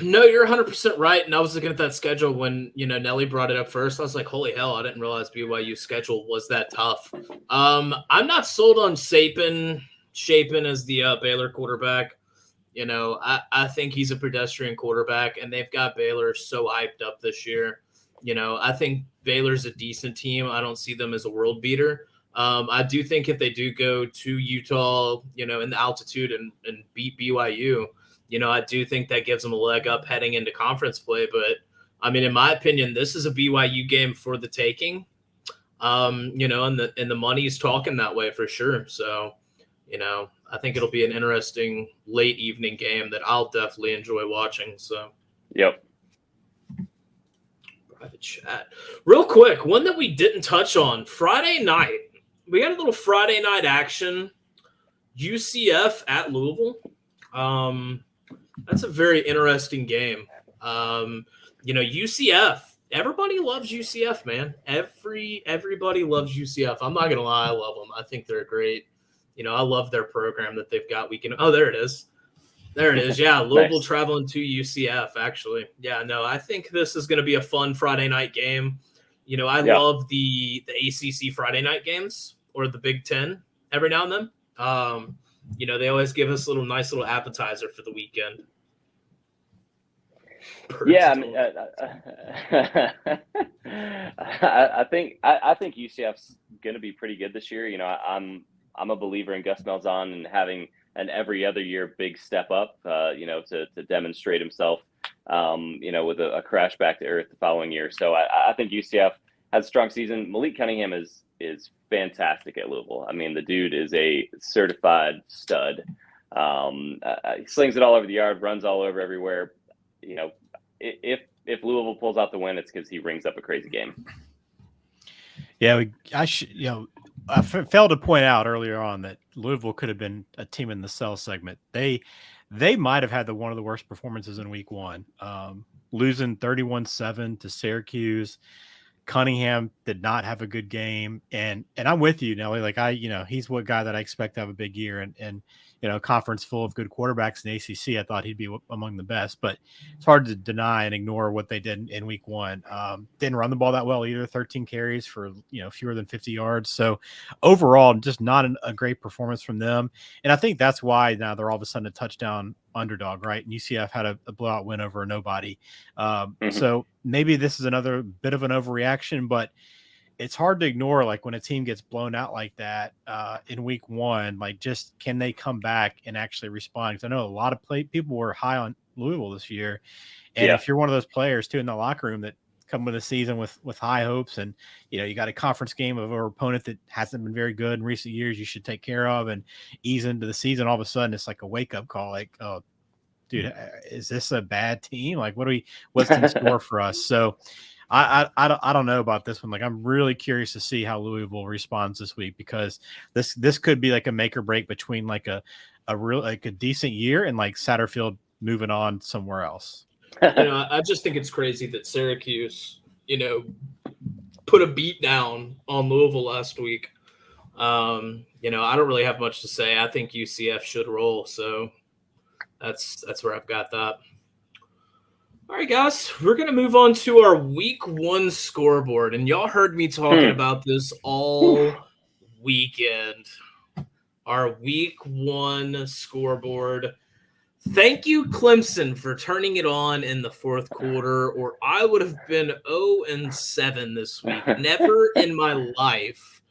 No, you're 100% right. And I was looking at that schedule when, Nelly brought it up first. I was like, holy hell, I didn't realize BYU's schedule was that tough. I'm not sold on Shapin as the Baylor quarterback. I think he's a pedestrian quarterback, and they've got Baylor so hyped up this year. I think Baylor's a decent team. I don't see them as a world beater. I do think if they do go to Utah, in the altitude and beat BYU, I do think that gives them a leg up heading into conference play. But, in my opinion, this is a BYU game for the taking, and the money's talking that way for sure. So, I think it'll be an interesting late evening game that I'll definitely enjoy watching. So, yep. Private chat. Real quick, one that we didn't touch on, Friday night. We got a little Friday night action, UCF at Louisville. That's a very interesting game. UCF, everybody loves UCF, man. Everybody loves UCF. I'm not going to lie. I love them. I think they're great. I love their program that they've got. There it is. There it is. Yeah. Louisville nice. Traveling to UCF, actually. Yeah, no, I think this is going to be a fun Friday night game. I love the ACC Friday night games or the Big Ten every now and then. They always give us a nice little appetizer for the weekend. Yeah, I think UCF's going to be pretty good this year. I'm a believer in Gus Malzahn and having an every other year big step up. To demonstrate himself. With a crash back to earth the following year. So I think UCF has a strong season. Malik Cunningham is fantastic at Louisville. The dude is a certified stud. He slings it all over the yard, runs all over everywhere. If Louisville pulls out the win, it's because he rings up a crazy game. Yeah, I failed to point out earlier on that Louisville could have been a team in the sell segment. They might have had one of the worst performances in week one, losing 31-7 to Syracuse. Cunningham did not have a good game, and I'm with you, Nelly. Like he's what guy that I expect to have a big year, and a conference full of good quarterbacks in the ACC. I thought he'd be among the best, but it's hard to deny and ignore what they did in week one. Didn't run the ball that well either. 13 carries for fewer than 50 yards. So overall, just not a great performance from them. And I think that's why now they're all of a sudden a touchdown underdog, right? And UCF had a blowout win over a nobody. So maybe this is another bit of an overreaction, but it's hard to ignore, like when a team gets blown out like that in week one, like just can they come back and actually respond? Because I know a lot of people were high on Louisville this year. And if you're one of those players too in the locker room that come with a season with high hopes, and you got a conference game of an opponent that hasn't been very good in recent years, you should take care of and ease into the season. All of a sudden it's like a wake-up call, like, oh dude, is this a bad team? Like what's in store for us? So I don't know about this one. Like, I'm really curious to see how Louisville responds this week, because this could be like a make or break between like a decent year and like Satterfield moving on somewhere else. I just think it's crazy that Syracuse, put a beat down on Louisville last week. I don't really have much to say. I think UCF should roll. So that's where I've got that. All right, guys, we're going to move on to our week one scoreboard. And y'all heard me talking about this all weekend. Our week one scoreboard. Thank you, Clemson, for turning it on in the fourth quarter, or I would have been 0-7 this week. Never in my life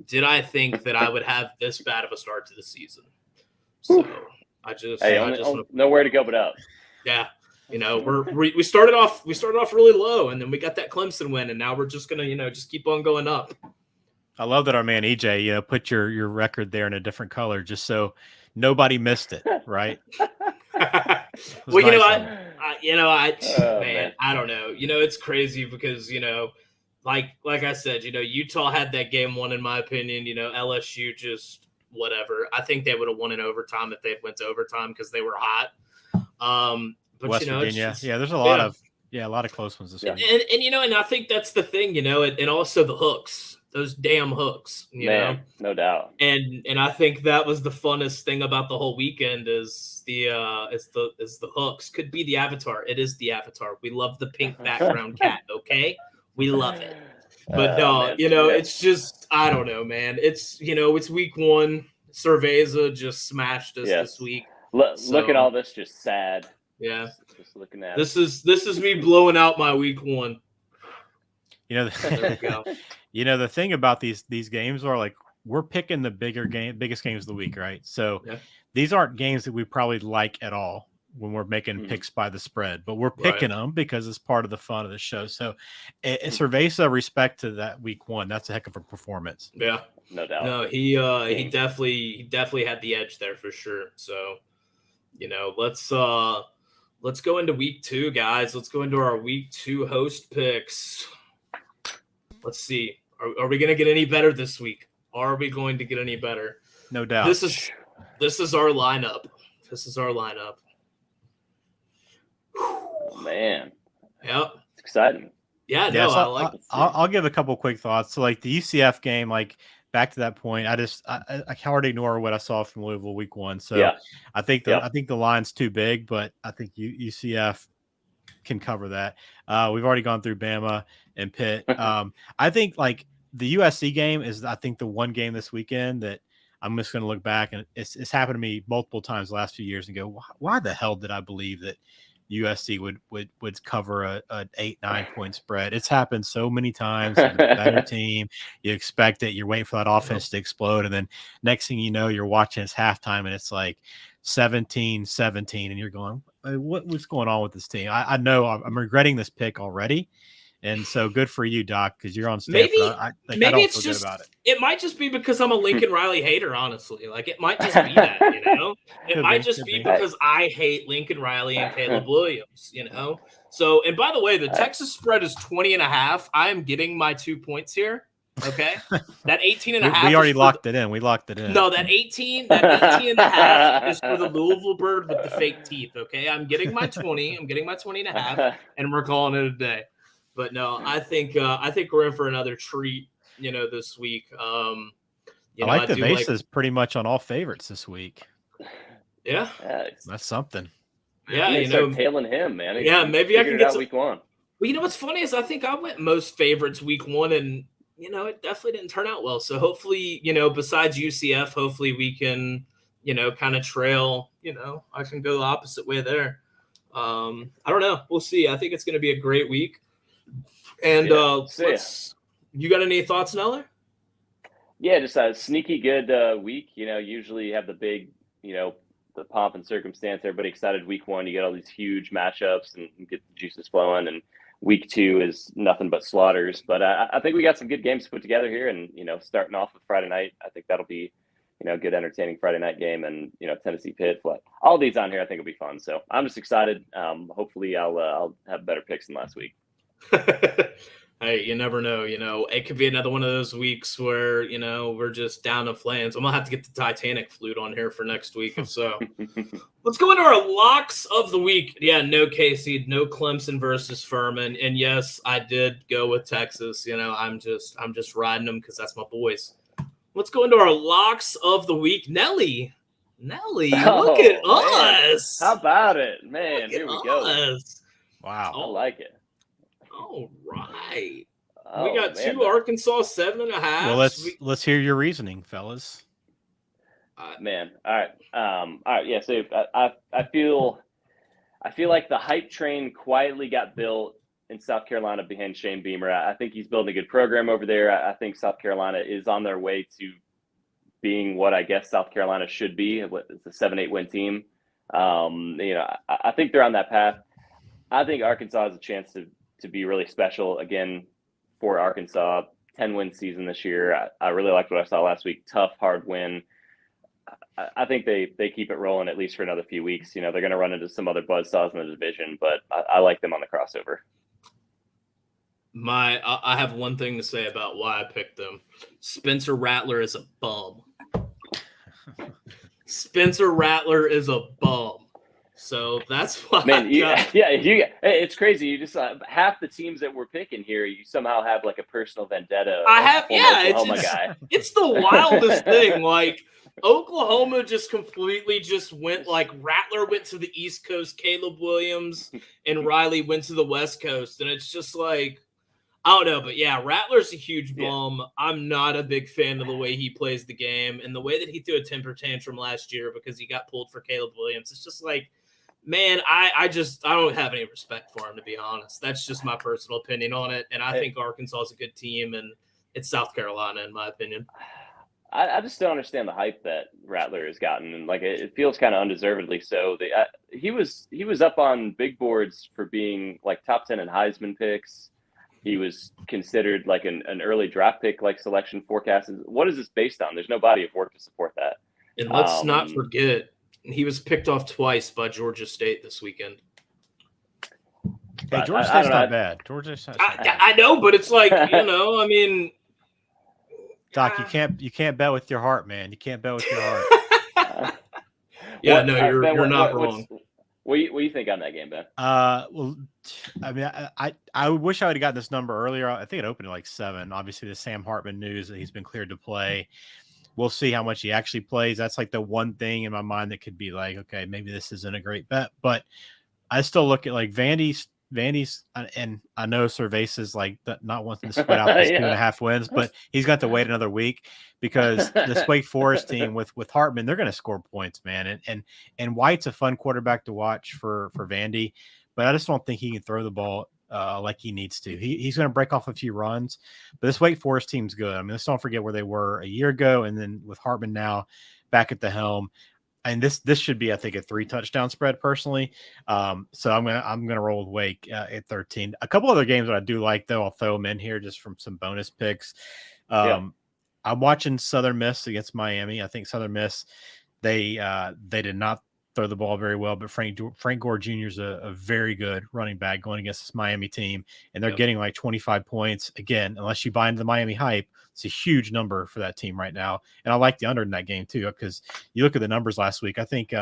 did I think that I would have this bad of a start to the season. So I just nowhere to go but up. Yeah. We started off really low, and then we got that Clemson win, and now we're just gonna, just keep on going up. I love that our man EJ, put your record there in a different color just so nobody missed it, right? Well, nice man, I don't know. It's crazy because, like I said, Utah had that game won, in my opinion. LSU just whatever. I think they would have won in overtime if they had went to overtime because they were hot. But West Virginia, there's a lot of close ones this week. And I think that's the thing, and also the hooks. Those damn hooks, Man, no doubt. And I think that was the funnest thing about the whole weekend is the hooks. Could be the avatar. It is the avatar. We love the pink background cat, okay? We love it. But it's just, I don't know, man. It's it's week 1. Veza just smashed us this week. Look at all this, just sad. Yeah. Just looking at this is me blowing out my week 1. There we go. The thing about these games are like we're picking the biggest games of the week, right? So these aren't games that we probably like at all when we're making picks by the spread, but we're picking them because it's part of the fun of the show. So Cerveza, respect to that week 1. That's a heck of a performance. Yeah, no doubt. No, he definitely had the edge there for sure. So, let's go into week 2, guys. Let's go into our week 2 host picks. Let's see. Are we going to get any better this week? Are we going to get any better? No doubt. This is our lineup. Oh, man. Yep. It's exciting. Yeah, so I like it. I'll give a couple quick thoughts. So like the UCF game, like back to that point, I can't hard ignore what I saw from Louisville week 1. So I think the line's too big, but I think UCF can cover that. We've already gone through Bama and Pitt. I think like the USC game is, I think, the one game this weekend that I'm just going to look back, and it's happened to me multiple times the last few years and go, why the hell did I believe that USC would cover an 8-9 point spread? It's happened so many times. With a better team, you expect it. You're waiting for that offense to explode, and then next thing you know, you're watching it's halftime, and it's like 17-17, and you're going, what's going on with this team? I know I'm regretting this pick already. And so good for you, Doc, because you're on Stanford. Maybe I don't it's feel just good about it. It might just be because I'm a Lincoln Riley hater, honestly. Like it might just be that, It might just be because I hate Lincoln Riley and Caleb Williams, So, and by the way, the Texas spread is 20.5. I am getting my 2 points here. Okay, that 18.5. We already locked it in. We locked it in. No, that 18.5 is for the Louisville bird with the fake teeth. Okay, I'm getting my 20. I'm getting my 20.5, and we're calling it a day. But no, I think we're in for another treat, this week. I like the Veza's pretty much on all favorites this week. Yeah, that's something. Yeah, start tailing him, man. Maybe I can get week 1. Well, what's funny is I think I went most favorites week 1, and it definitely didn't turn out well. So hopefully, besides UCF, hopefully we can, kind of trail. I can go the opposite way there. I don't know. We'll see. I think it's going to be a great week. And you got any thoughts, Nelly? Yeah, just a sneaky good week. Usually you have the big, the pomp and circumstance. Everybody excited week 1. You get all these huge matchups and get the juices flowing. And week 2 is nothing but slaughters. But I think we got some good games to put together here. And, starting off with Friday night, I think that'll be, a good entertaining Friday night game. And, Tennessee Pitt. But all these on here I think will be fun. So I'm just excited. Hopefully I'll have better picks than last week. Hey, you never know. It could be another one of those weeks where we're just down in flames. I'm gonna have to get the Titanic flute on here for next week. So let's go into our locks of the week. Yeah, no Casey, no Clemson versus Furman, and yes, I did go with Texas. I'm just riding them because that's my boys. Let's go into our locks of the week. Nelly, look at us. How about it, man? Here we go. Wow, I like it. All right. We got 2 Arkansas 7.5. Well, let's hear your reasoning, fellas. Man. All right. Yeah. So I feel like the hype train quietly got built in South Carolina behind Shane Beamer. I think he's building a good program over there. I think South Carolina is on their way to being what I guess South Carolina should be. It's a 7-8 win team. I think they're on that path. I think Arkansas has a chance to be really special again for Arkansas. 10-win season this year. I really liked what I saw last week. Tough, hard win. I think they keep it rolling at least for another few weeks. They're going to run into some other buzzsaws in the division, but I like them on the crossover. I have one thing to say about why I picked them. Spencer Rattler is a bum. Spencer Rattler is a bum. So that's why. Man, it's crazy. You just half the teams that we're picking here, you somehow have like a personal vendetta. It's the wildest thing. Like Oklahoma just completely just went like Rattler went to the East Coast, Caleb Williams and Riley went to the West Coast, and it's just like I don't know, but yeah, Rattler's a huge bum. Yeah. I'm not a big fan of the way he plays the game and the way that he threw a temper tantrum last year because he got pulled for Caleb Williams. It's just like, man, I don't have any respect for him, to be honest. That's just my personal opinion on it. And I think Arkansas is a good team, and it's South Carolina, in my opinion. I just don't understand the hype that Rattler has gotten, and like it feels kind of undeservedly so. He was up on big boards for being like top 10 in Heisman picks. He was considered like an early draft pick, like selection forecast. What is this based on? There's no body of work to support that. And let's not forget, he was picked off twice by Georgia State this weekend. Hey, Georgia State's not bad. Georgia's not bad. I know, but it's like, I mean, Doc, you can't bet with your heart, man. You can't bet with your heart. You're not wrong. What do you think on that game, Ben? Well, I mean, I wish I would have gotten this number earlier. I think it opened at like 7. Obviously, the Sam Hartman news that he's been cleared to play. We'll see how much he actually plays. That's like the one thing in my mind that could be like, okay, maybe this isn't a great bet. But I still look at like Vandy's, and I know Cerveza's like not wanting to split out those 2.5 wins, but he's got to wait another week because this Wake Forest team with Hartman, they're going to score points, man. And White's a fun quarterback to watch for Vandy, but I just don't think he can throw the ball like he needs to. He's going to break off a few runs, but this Wake Forest team's good. I mean, let's don't forget where they were a year ago, and then with Hartman now back at the helm. And this should be, I think, a 3 touchdown spread personally. So I'm gonna roll with Wake at 13. A couple other games that I do like though, I'll throw them in here just from some bonus picks. I'm watching Southern Miss against Miami. I think Southern Miss they did not throw the ball very well, but Frank Gore Jr. is a very good running back going against this Miami team, and they're getting like 25 points again. Unless you buy into the Miami hype, it's a huge number for that team right now. And I like the under in that game too, because you look at the numbers last week. I think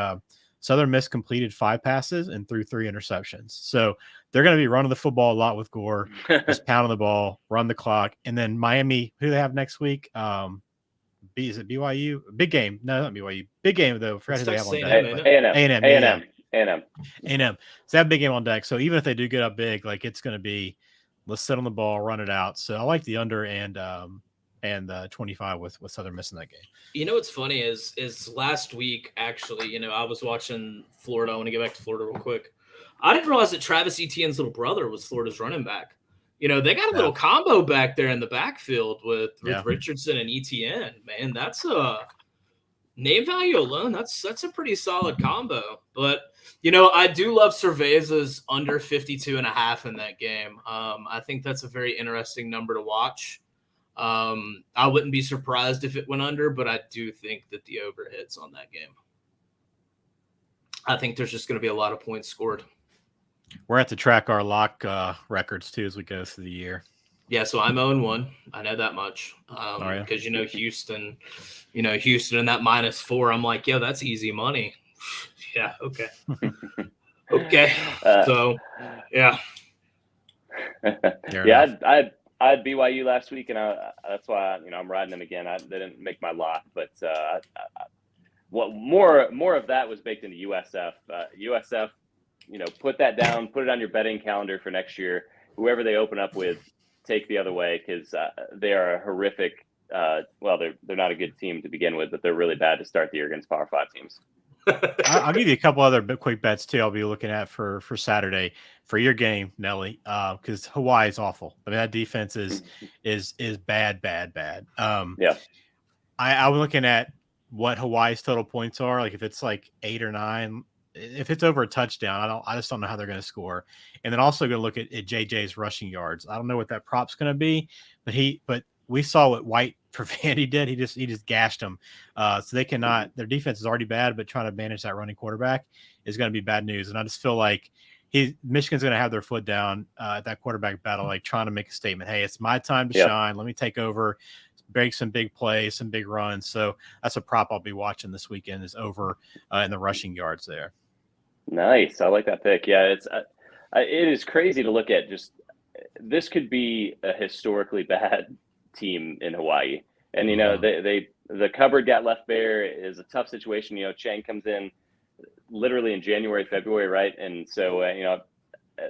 Southern Miss completed 5 passes and threw 3 interceptions. So they're going to be running the football a lot with Gore, just pounding the ball, run the clock, and then Miami, who they have next week. Is it BYU? Big game. No, not BYU. Big game, though. I forgot who they have on deck. A&M. So they have a big game on deck. So even if they do get up big, like it's going to be, let's sit on the ball, run it out. So I like the under and 25 with Southern Miss in that game. You know what's funny is last week, actually, I was watching Florida. I want to get back to Florida real quick. I didn't realize that Travis Etienne's little brother was Florida's running back. They got a little combo back there in the backfield with Richardson and Etienne. Man, that's a name value alone. That's a pretty solid combo. But, I do love Cerveza's under 52.5 in that game. I think that's a very interesting number to watch. I wouldn't be surprised if it went under, but I do think that the over hits on that game. I think there's just going to be a lot of points scored. We're going to have to track our lock records, too, as we go through the year. Yeah, so I'm 0-1. I know that much. Because, Houston, Houston and that -4, I'm like, that's easy money. Yeah, okay. Okay. So, yeah. I had BYU last week, and that's why, I'm riding them again. They didn't make my lot, but more of that was baked into USF. USF, put that down, put it on your betting calendar for next year. Whoever they open up with, take the other way because they are a horrific. They're not a good team to begin with, but they're really bad to start the year against Power 5 teams. I'll give you a couple other quick bets too. I'll be looking at for Saturday for your game, Nelly, because Hawaii is awful. I mean, that defense is bad. Yeah. I'm looking at what Hawaii's total points are. Like if it's like 8 or 9, if it's over a touchdown, I just don't know how they're going to score. And then also going to look at JJ's rushing yards. I don't know what that prop's going to be, but we saw what White for Vandy did. He just gashed them. So they cannot. Their defense is already bad, but trying to manage that running quarterback is going to be bad news. And I just feel like Michigan's going to have their foot down at that quarterback battle, like trying to make a statement. Hey, it's my time to shine. Let me take over, break some big plays, some big runs. So that's a prop I'll be watching this weekend is over in the rushing yards there. Nice. I like that pick. Yeah, it is crazy to look at. Just this could be a historically bad team in Hawaii. And, the cupboard got left bare is a tough situation. Chang comes in literally in January, February, right? And so,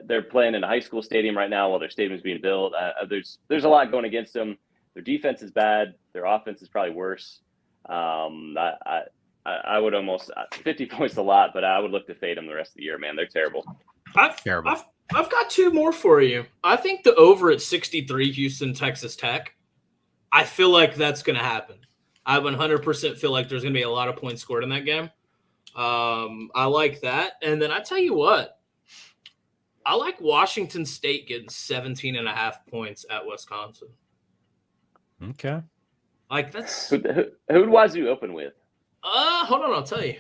they're playing in a high school stadium right now while their stadium's being built. There's a lot going against them. Their defense is bad. Their offense is probably worse. I would almost 50 points a lot, but I would look to fade them the rest of the year, man. They're terrible. I've got 2 more for you. I think the over at 63 Houston, Texas Tech. I feel like that's going to happen. I 100% feel like there's going to be a lot of points scored in that game. I like that. And then I tell you what, I like Washington State getting 17.5 points at Wisconsin. Okay. Like that's who'd Wazoo open with? Hold on, I'll tell you.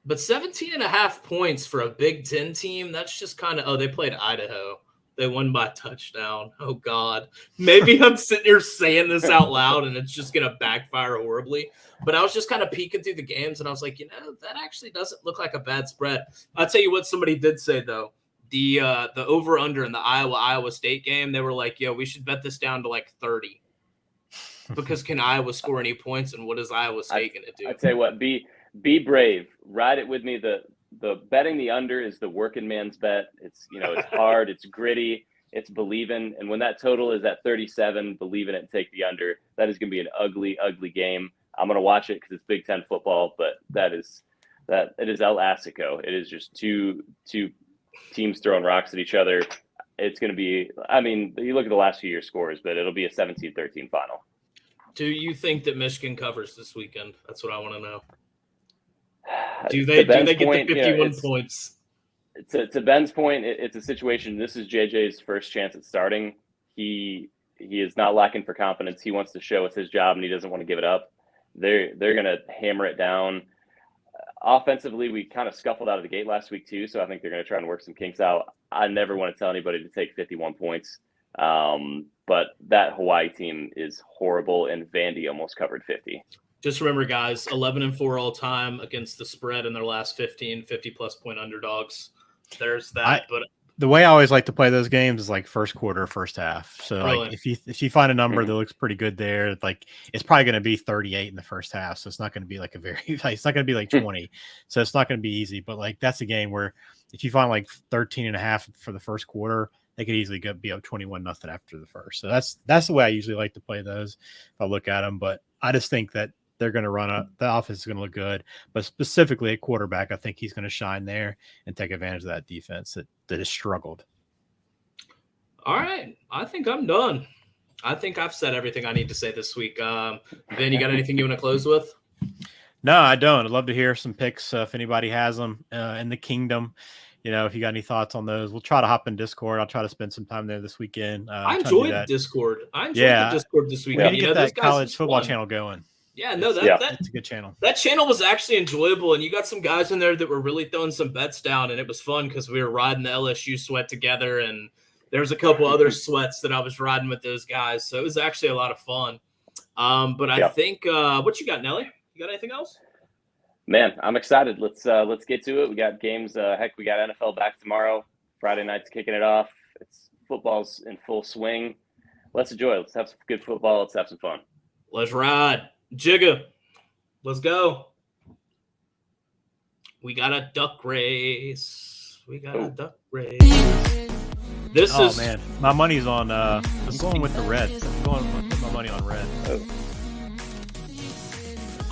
But 17.5 points for a Big Ten team, that's just kind of, they played Idaho. They won by a touchdown. Oh, God. Maybe I'm sitting here saying this out loud and it's just going to backfire horribly. But I was just kind of peeking through the games and I was like, that actually doesn't look like a bad spread. I'll tell you what somebody did say, though. The over-under in the Iowa State game, they were like, we should bet this down to like 30. Because can Iowa score any points and what is Iowa State going to do? I tell you what, be brave. Ride it with me. The betting the under is the working man's bet. It's it's hard, it's gritty, it's believing. And when that total is at 37, believe in it and take the under. That is going to be an ugly, ugly game. I'm going to watch it because it's Big Ten football, but it is El Assico. It is just two teams throwing rocks at each other. It's going to be, you look at the last few years' scores, but it'll be a 17-13 final. Do you think that Michigan covers this weekend? That's what I want to know. Do they get the 51 points? To Ben's point, it's a situation. This is JJ's first chance at starting. He is not lacking for confidence. He wants to show it's his job, and he doesn't want to give it up. They're going to hammer it down. Offensively, we kind of scuffled out of the gate last week too, so I think they're going to try and work some kinks out. I never want to tell anybody to take 51 points, but that Hawaii team is horrible, and Vandy almost covered 50. Just remember, guys, 11-4 all time against the spread in their last 50-plus point underdogs. There's that. But the way I always like to play those games is like first quarter, first half. So really? Like if you find a number that looks pretty good there, like it's probably going to be 38 in the first half. So it's not going to be like it's not going to be like 20. So it's not going to be easy. But like that's a game where if you find like 13.5 for the first quarter, they could easily be up 21-0 after the first. So that's the way I usually like to play those if I look at them. But I just think that they're going to the offense is going to look good, but specifically at quarterback, I think he's going to shine there and take advantage of that defense that has struggled. All right. I think I'm done. I think I've said everything I need to say this week. Ben, you got anything you want to close with? No, I don't. I'd love to hear some picks if anybody has them in the kingdom. If you got any thoughts on those, we'll try to hop in Discord. I'll try to spend some time there this weekend. I enjoyed Discord. The Discord this weekend. We need to get that college football channel going. Yeah, no, that's a good channel. That channel was actually enjoyable, and you got some guys in there that were really throwing some bets down, and it was fun because we were riding the LSU sweat together, and there was a couple other sweats that I was riding with those guys, so it was actually a lot of fun. But I think what you got, Nelly? You got anything else? Man, I'm excited. Let's get to it. We got games. We got NFL back tomorrow. Friday night's kicking it off. It's football's in full swing. Let's enjoy it. Let's have some good football. Let's have some fun. Let's ride. Jigga, let's go. We got a duck race. Man, my money's on. I'm going with the Reds. I'm going with my money on red.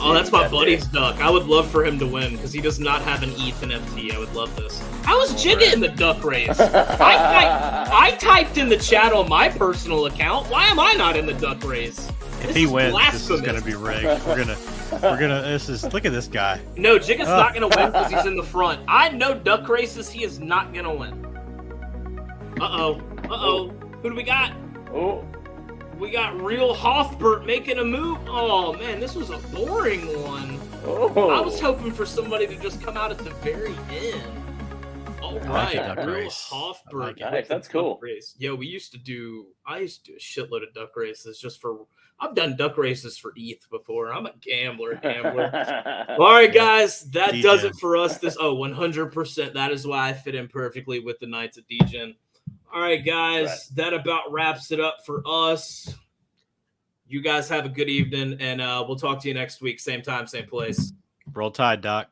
Oh, that's my buddy's duck. I would love for him to win because he does not have an ETH in FT. I would love this. How is Jigga in the duck race? I typed in the chat on my personal account. Why am I not in the duck race? If he wins, this is going to be rigged. Look at this guy. No, Jigga's not going to win because he's in the front. I know duck races. He is not going to win. Uh-oh. Who do we got? Oh. We got Real Hoffbert making a move. Oh, man, this was a boring one. Oh. I was hoping for somebody to just come out at the very end. All right, Real Hoffbert. Nice, that's cool. Race. Yo, I used to do a shitload of duck races just for... I've done duck races for ETH before. I'm a gambler. All right, guys, that does it for us. 100%. That is why I fit in perfectly with the Knights of Degen. All right, guys, that about wraps it up for us. You guys have a good evening, and we'll talk to you next week. Same time, same place. Roll Tide, Doc.